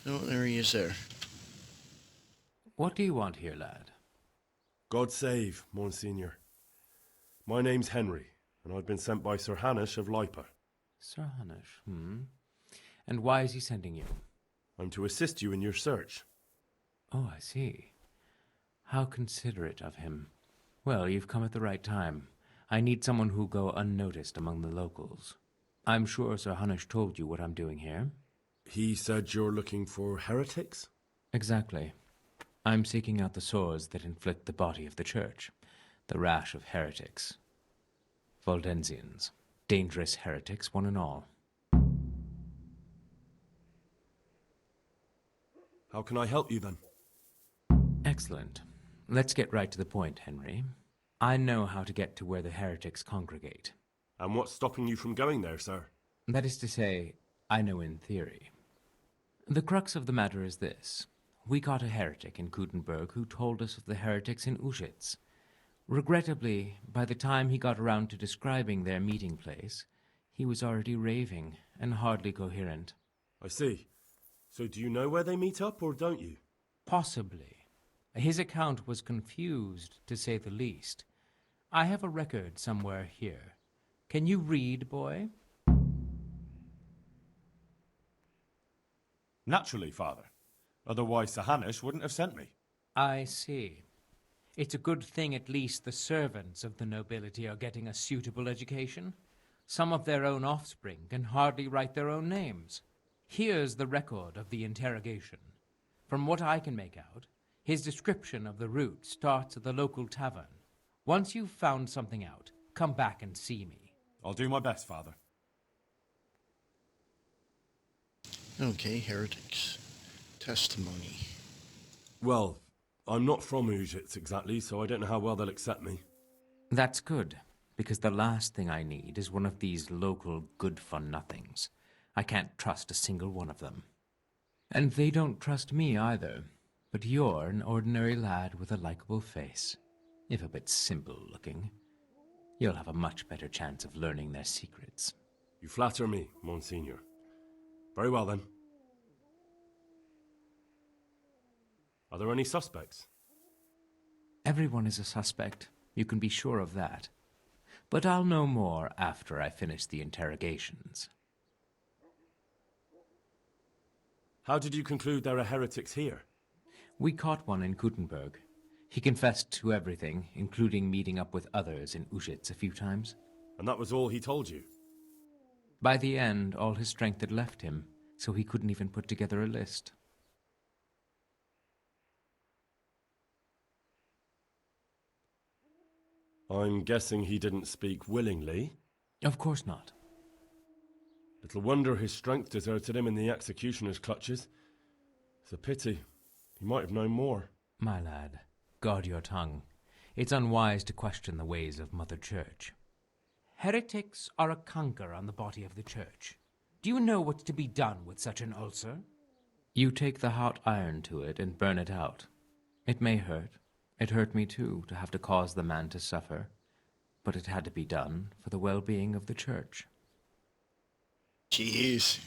Oh, there he is there. What do you want here, lad? God save, Monsignor. My name's Henry, and I've been sent by Sir Hanish of Lipa. Sir Hanish, And why is he sending you? I'm to assist you in your search. Oh, I see. How considerate of him. Well, you've come at the right time. I need someone who'll go unnoticed among the locals. I'm sure Sir Hanish told you what I'm doing here. He said you're looking for heretics? Exactly. I'm seeking out the sores that inflict the body of the church. The rash of heretics. Waldensians. Dangerous heretics, one and all. How can I help you, then? Excellent. Let's get right to the point, Henry. I know how to get to where the heretics congregate. And what's stopping you from going there, sir? That is to say, I know in theory. The crux of the matter is this. We caught a heretic in Gutenberg who told us of the heretics in Uschitz. Regrettably, by the time he got around to describing their meeting place, he was already raving and hardly coherent. I see. So do you know where they meet up, or don't you? Possibly. His account was confused, to say the least. I have a record somewhere here. Can you read, boy? Naturally, Father. Otherwise Sir Hanish wouldn't have sent me. I see. It's a good thing at least the servants of the nobility are getting a suitable education. Some of their own offspring can hardly write their own names. Here's the record of the interrogation. From what I can make out, his description of the route starts at the local tavern. Once you've found something out, come back and see me. I'll do my best, Father. Okay, heretics. Testimony. Well, I'm not from Uschitz exactly, so I don't know how well they'll accept me. That's good, because the last thing I need is one of these local good-for-nothings. I can't trust a single one of them. And they don't trust me either. But you're an ordinary lad with a likable face, if a bit simple-looking. You'll have a much better chance of learning their secrets. You flatter me, Monsignor. Very well, then. Are there any suspects? Everyone is a suspect. You can be sure of that. But I'll know more after I finish the interrogations. How did you conclude there are heretics here? We caught one in Gutenberg. He confessed to everything, including meeting up with others in Uschitz a few times. And that was all he told you? By the end, all his strength had left him, so he couldn't even put together a list. I'm guessing he didn't speak willingly. Of course not. Little wonder his strength deserted him in the executioner's clutches. It's a pity. He might have known more. My lad, guard your tongue. It's unwise to question the ways of Mother Church. Heretics are a canker on the body of the Church. Do you know what's to be done with such an ulcer? You take the hot iron to it and burn it out. It may hurt. It hurt me too, to have to cause the man to suffer. But it had to be done for the well-being of the Church. Jeez.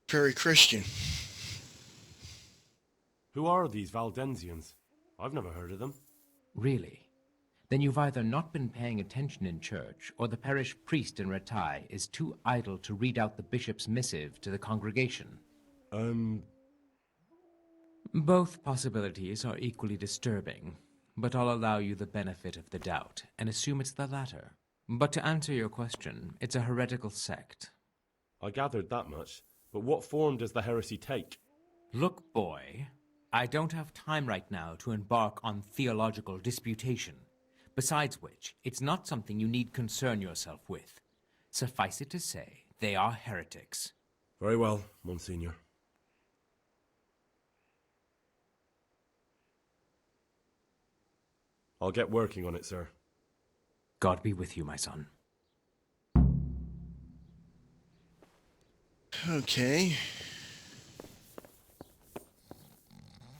Very Christian. Who are these Waldensians? I've never heard of them. Really? Then you've either not been paying attention in church, or the parish priest in Ratai is too idle to read out the bishop's missive to the congregation. Both possibilities are equally disturbing, but I'll allow you the benefit of the doubt and assume it's the latter. But to answer your question, it's a heretical sect. I gathered that much, but what form does the heresy take? Look, boy, I don't have time right now to embark on theological disputation. Besides which, it's not something you need concern yourself with. Suffice it to say, they are heretics. Very well, Monsignor. I'll get working on it, sir. God be with you, my son. Okay.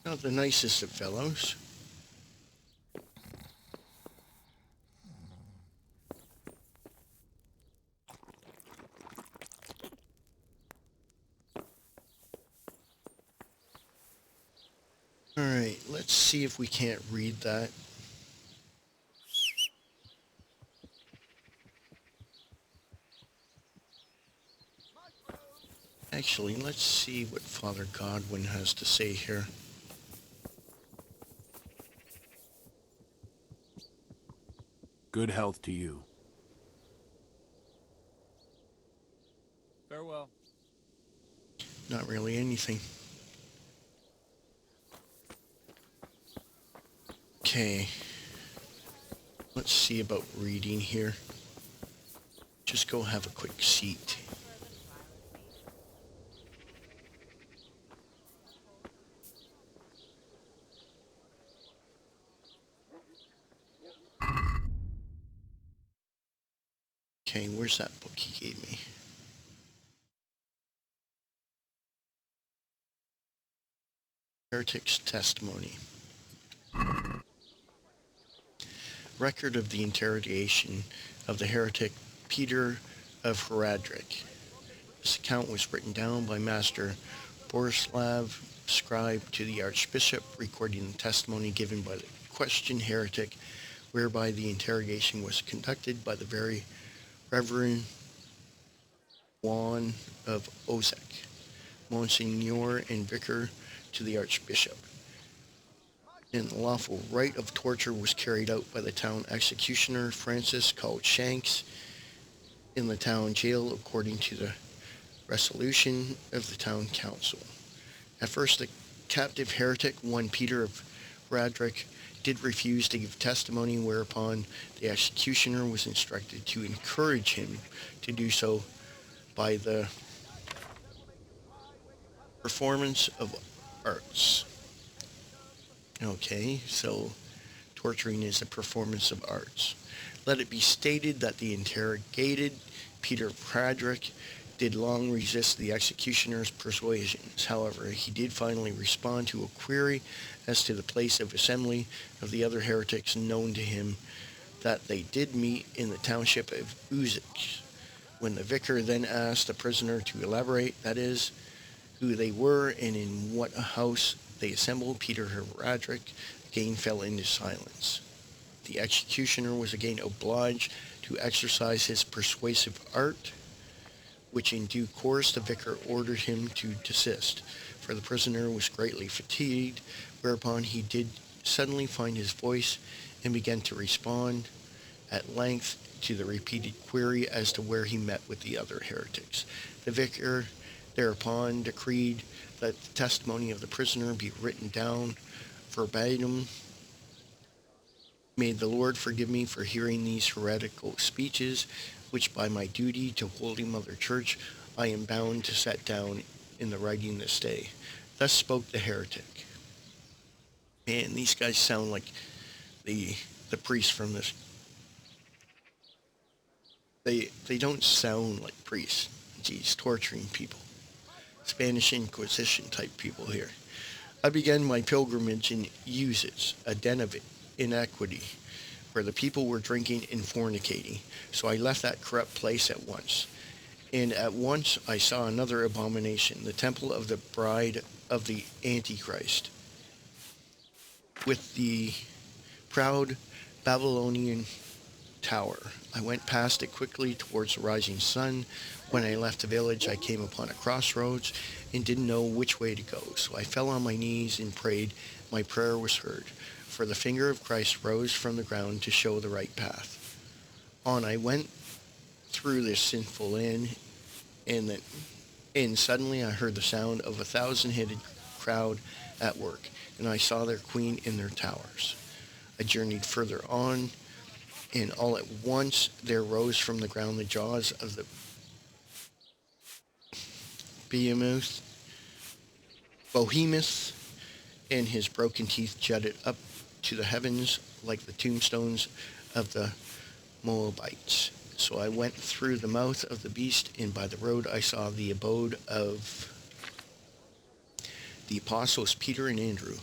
Not the nicest of fellows. Alright, let's see if we can't read that. Actually, let's see what Father Godwin has to say here. Good health to you. Farewell. Not really anything. Okay. Let's see about reading here. Just go have a quick seat. Okay, where's that book he gave me? Heretic's Testimony. Record of the interrogation of the heretic Peter of Heradric. This account was written down by Master Borislav, scribe to the Archbishop, recording the testimony given by the questioned heretic, whereby the interrogation was conducted by the very Reverend Juan of Ozek, Monsignor and Vicar to the Archbishop. And the lawful rite of torture was carried out by the town executioner Francis, called Shanks, in the town jail according to the resolution of the town council. At first, the captive heretic, one Peter of Radrick, did refuse to give testimony, whereupon the executioner was instructed to encourage him to do so by the performance of arts. Okay, so torturing is a performance of arts. Let it be stated that the interrogated Peter Pradrick did long resist the executioner's persuasions. However, he did finally respond to a query as to the place of assembly of the other heretics known to him, that they did meet in the township of Uzik. When the vicar then asked the prisoner to elaborate, that is, who they were and in what house they assembled, Peter Heradrick again fell into silence. The executioner was again obliged to exercise his persuasive art, which in due course the vicar ordered him to desist, for the prisoner was greatly fatigued, whereupon he did suddenly find his voice and began to respond at length to the repeated query as to where he met with the other heretics. The vicar thereupon decreed that the testimony of the prisoner be written down verbatim. May the Lord forgive me for hearing these heretical speeches, which by my duty to Holy Mother Church I am bound to set down in the writing this day. Thus spoke the heretic. Man, these guys sound like the priests from this. They don't sound like priests. Geez, torturing people. Spanish Inquisition type people here. I began my pilgrimage in Uzits, a den of iniquity, where the people were drinking and fornicating. So I left that corrupt place at once. And at once I saw another abomination, the temple of the bride of the Antichrist. with the proud Babylonian tower. I went past it quickly towards the rising sun. When I left the village, I came upon a crossroads and didn't know which way to go. So I fell on my knees and prayed. My prayer was heard, for the finger of Christ rose from the ground to show the right path. On I went through this sinful inn, and suddenly I heard the sound of a thousand-headed crowd at work, and I saw their queen in their towers. I journeyed further on, and all at once there rose from the ground the jaws of the behemoth, and his broken teeth jutted up to the heavens like the tombstones of the Moabites. So I went through the mouth of the beast, and by the road I saw the abode of the apostles Peter and Andrew.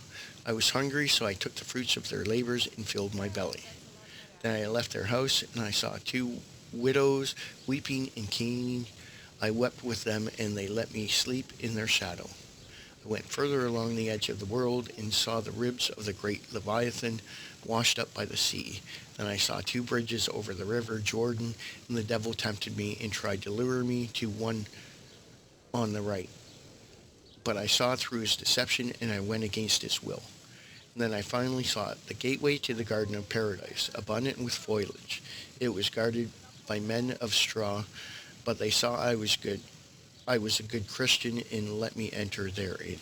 I was hungry, so I took the fruits of their labors and filled my belly. Then I left their house, and I saw two widows weeping and keening. I wept with them, and they let me sleep in their shadow. I went further along the edge of the world and saw the ribs of the great Leviathan washed up by the sea. Then I saw two bridges over the river Jordan, and the devil tempted me and tried to lure me to one on the right. But I saw through his deception, and I went against his will. And then I finally saw it, the gateway to the garden of paradise, abundant with foliage. It was guarded by men of straw, but they saw I was good. I was a good Christian, and let me enter therein.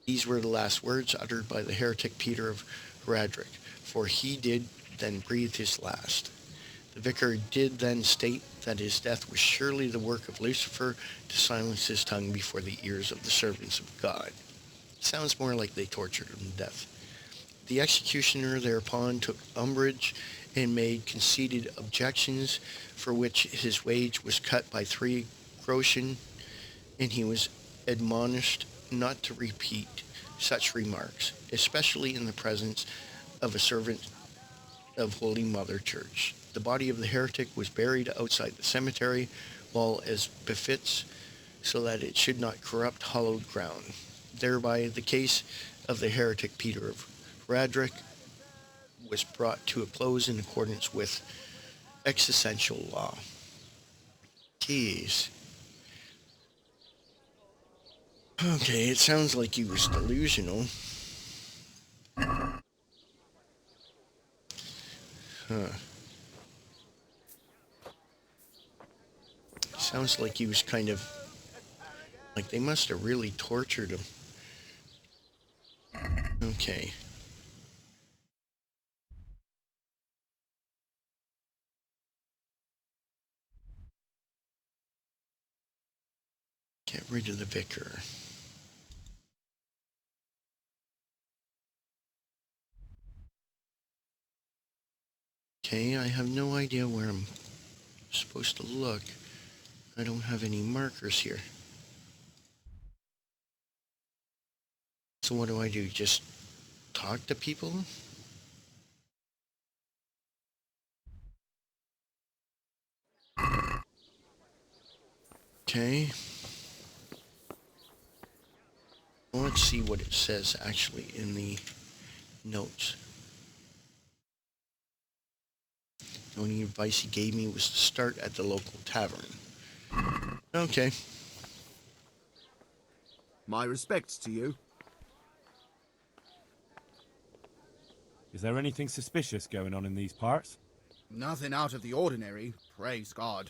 These were the last words uttered by the heretic Peter of Heradric, for he did then breathe his last. The vicar did then state that his death was surely the work of Lucifer to silence his tongue before the ears of the servants of God. Sounds more like they tortured him to death. The executioner thereupon took umbrage and made conceited objections, for which his wage was cut by 3 groschen, and he was admonished not to repeat such remarks, especially in the presence of a servant of Holy Mother Church. The body of the heretic was buried outside the cemetery, while as befits, so that it should not corrupt hallowed ground. Thereby the case of the heretic Peter of Heradric was brought to a close in accordance with existential law. Jeez. Okay, it sounds like he was delusional. Huh. Sounds like he was kind of... like they must have really tortured him. Okay. Get rid of the vicar. Okay, I have no idea where I'm supposed to look. I don't have any markers here. So what do I do? Just talk to people? Okay. Well, let's see what it says actually in the notes. The only advice he gave me was to start at the local tavern. Okay. My respects to you. Is there anything suspicious going on in these parts? Nothing out of the ordinary, praise God.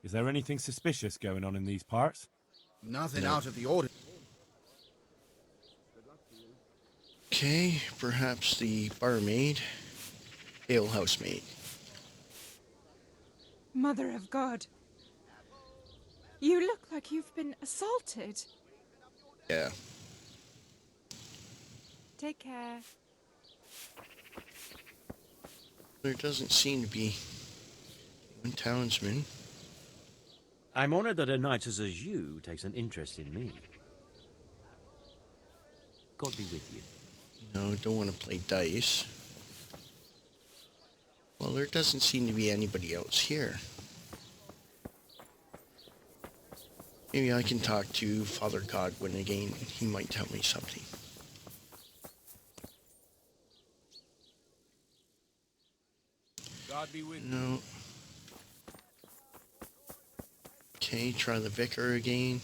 Is there anything suspicious going on in these parts? Nothing out of the ordinary. Okay, perhaps the barmaid, alehouse maid. Mother of God. You look like you've been assaulted. Yeah. Take care. There doesn't seem to be one townsman. I'm honored that a knight such as you takes an interest in me. God be with you. No, don't want to play dice. Well, there doesn't seem to be anybody else here. Maybe I can talk to Father Godwin again. He might tell me something. God be with you. No. Okay, try the vicar again.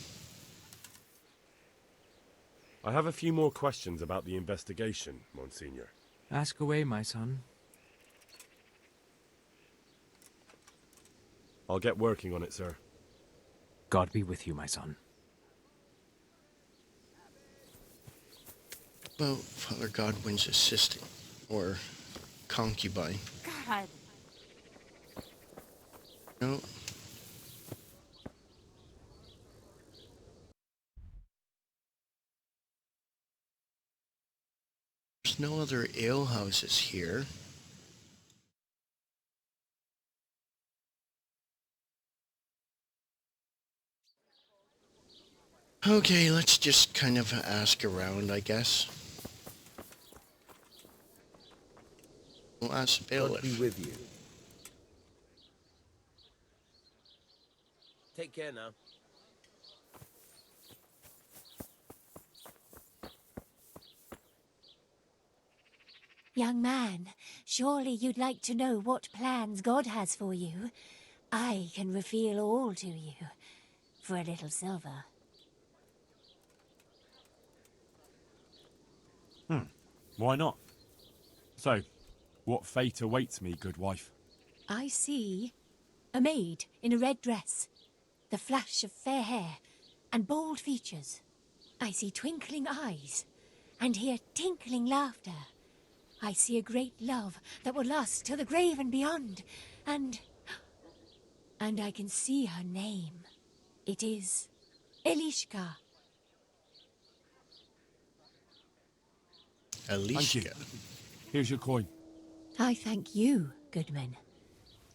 I have a few more questions about the investigation, Monsignor. Ask away, my son. I'll get working on it, sir. God be with you, my son. About Father Godwin's assistant, or concubine. God. No. There's no other alehouses here. Okay, let's just kind of ask around, I guess. We'll ask the bailiff. God be with you. Take care now. Young man, surely you'd like to know what plans God has for you. I can reveal all to you for a little silver. Why not? So, what fate awaits me, good wife? I see a maid in a red dress, the flash of fair hair and bold features. I see twinkling eyes and hear tinkling laughter. I see a great love that will last till the grave and beyond. And I can see her name. It is Elishka. Thank you. Here's your coin. I thank you, Goodman.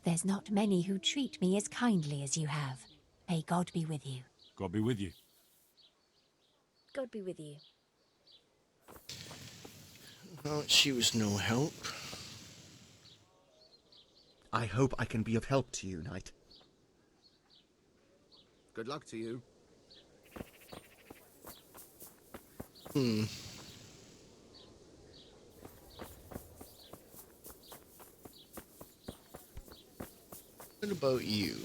There's not many who treat me as kindly as you have. May God be with you. God be with you. God be with you. Well, she was no help. I hope I can be of help to you, knight. Good luck to you. What about you?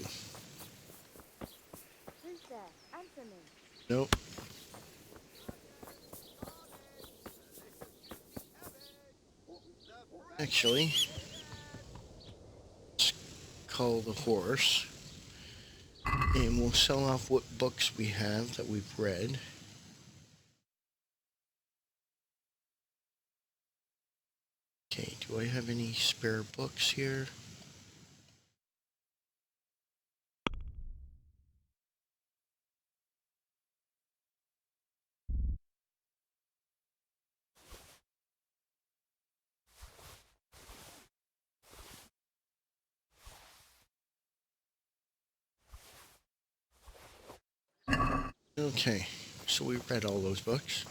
Who's there? Answer me. Nope. Actually, let's call the horse. And we'll sell off what books we have that we've read. Okay, do I have any spare books here? Okay, so we read all those books.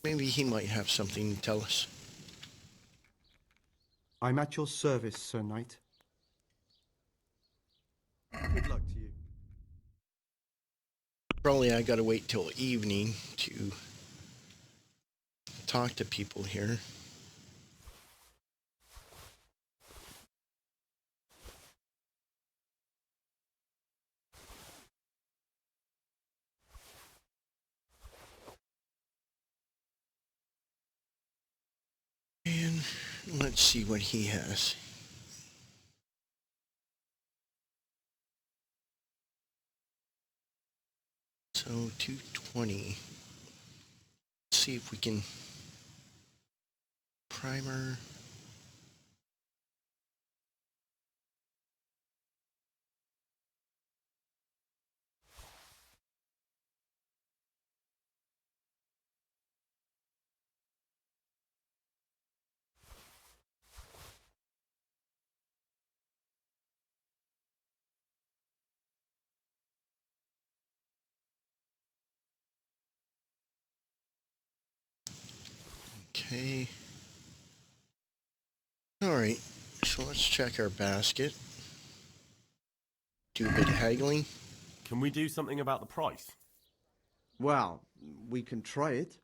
Maybe he might have something to tell us. I'm at your service, Sir Knight. Good luck to you. Probably I gotta wait till evening to talk to people here. And let's see what he has. So 220. Let's see if we can primer. Okay. All right. So let's check our basket. do a bit of haggling. Can we do something about the price? Well, we can try it.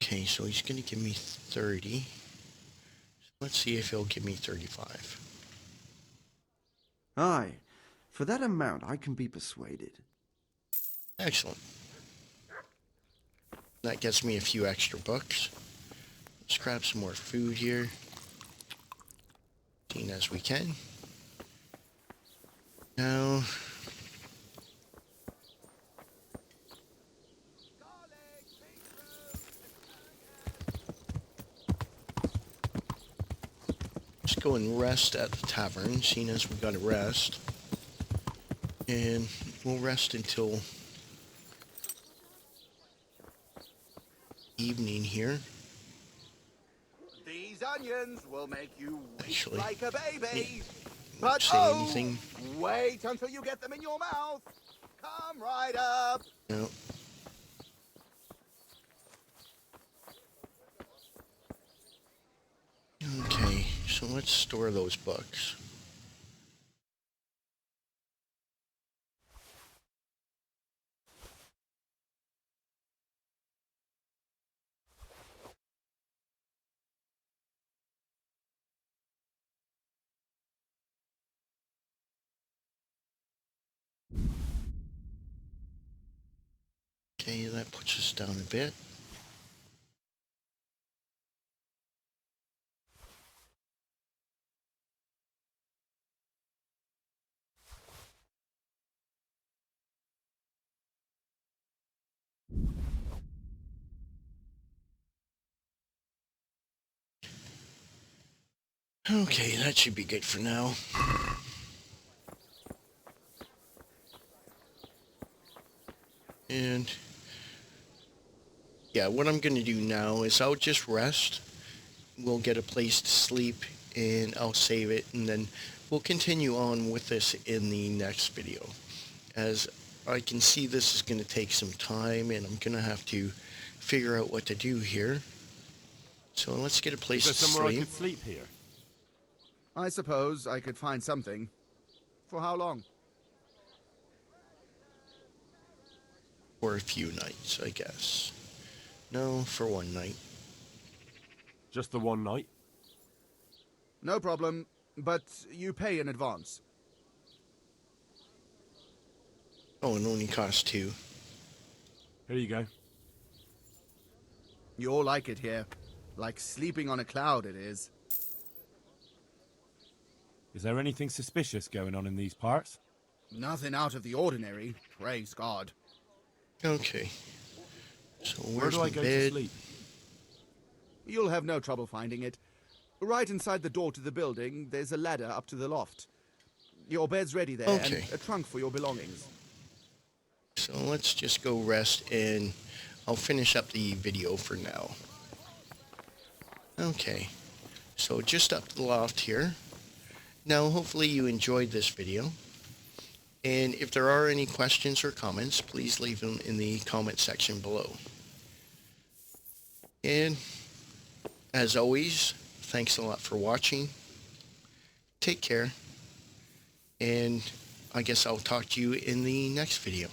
Okay, so he's going to give me 30. So let's see if he'll give me 35. Aye, for that amount I can be persuaded. Excellent. That gets me a few extra bucks. Let's grab some more food here. Seeing as we can. Now, let's go and rest at the tavern, seeing as we got to rest. And we'll rest until evening here. These onions will make you weep Actually, like a baby. yeah, But say oh, anything. wait until you get them in your mouth. Come right up. No. Okay, so let's store those books. Okay, that puts us down a bit. Okay, that should be good for now. And yeah, what I'm going to do now is I'll just rest. We'll get a place to sleep and I'll save it, and then we'll continue on with this in the next video. As I can see, this is going to take some time and I'm going to have to figure out what to do here. So let's get a place to Is there somewhere sleep. I could sleep here? I suppose I could find something. For how long? For a few nights, I guess. No, for one night. Just the one night? No problem, but you pay in advance. Oh, it only costs 2. Here you go. You'll like it here. Like sleeping on a cloud it is. Is there anything suspicious going on in these parts? Nothing out of the ordinary, praise God. Okay. So Where where's do I my go bed? to sleep? You'll have no trouble finding it. Right inside the door to the building, there's a ladder up to the loft. Your bed's ready there, Okay. and a trunk for your belongings. So let's just go rest and I'll finish up the video for now. Okay. So just up the loft here. Now hopefully you enjoyed this video. And if there are any questions or comments, please leave them in the comment section below. And as always, thanks a lot for watching. Take care. And I guess I'll talk to you in the next video.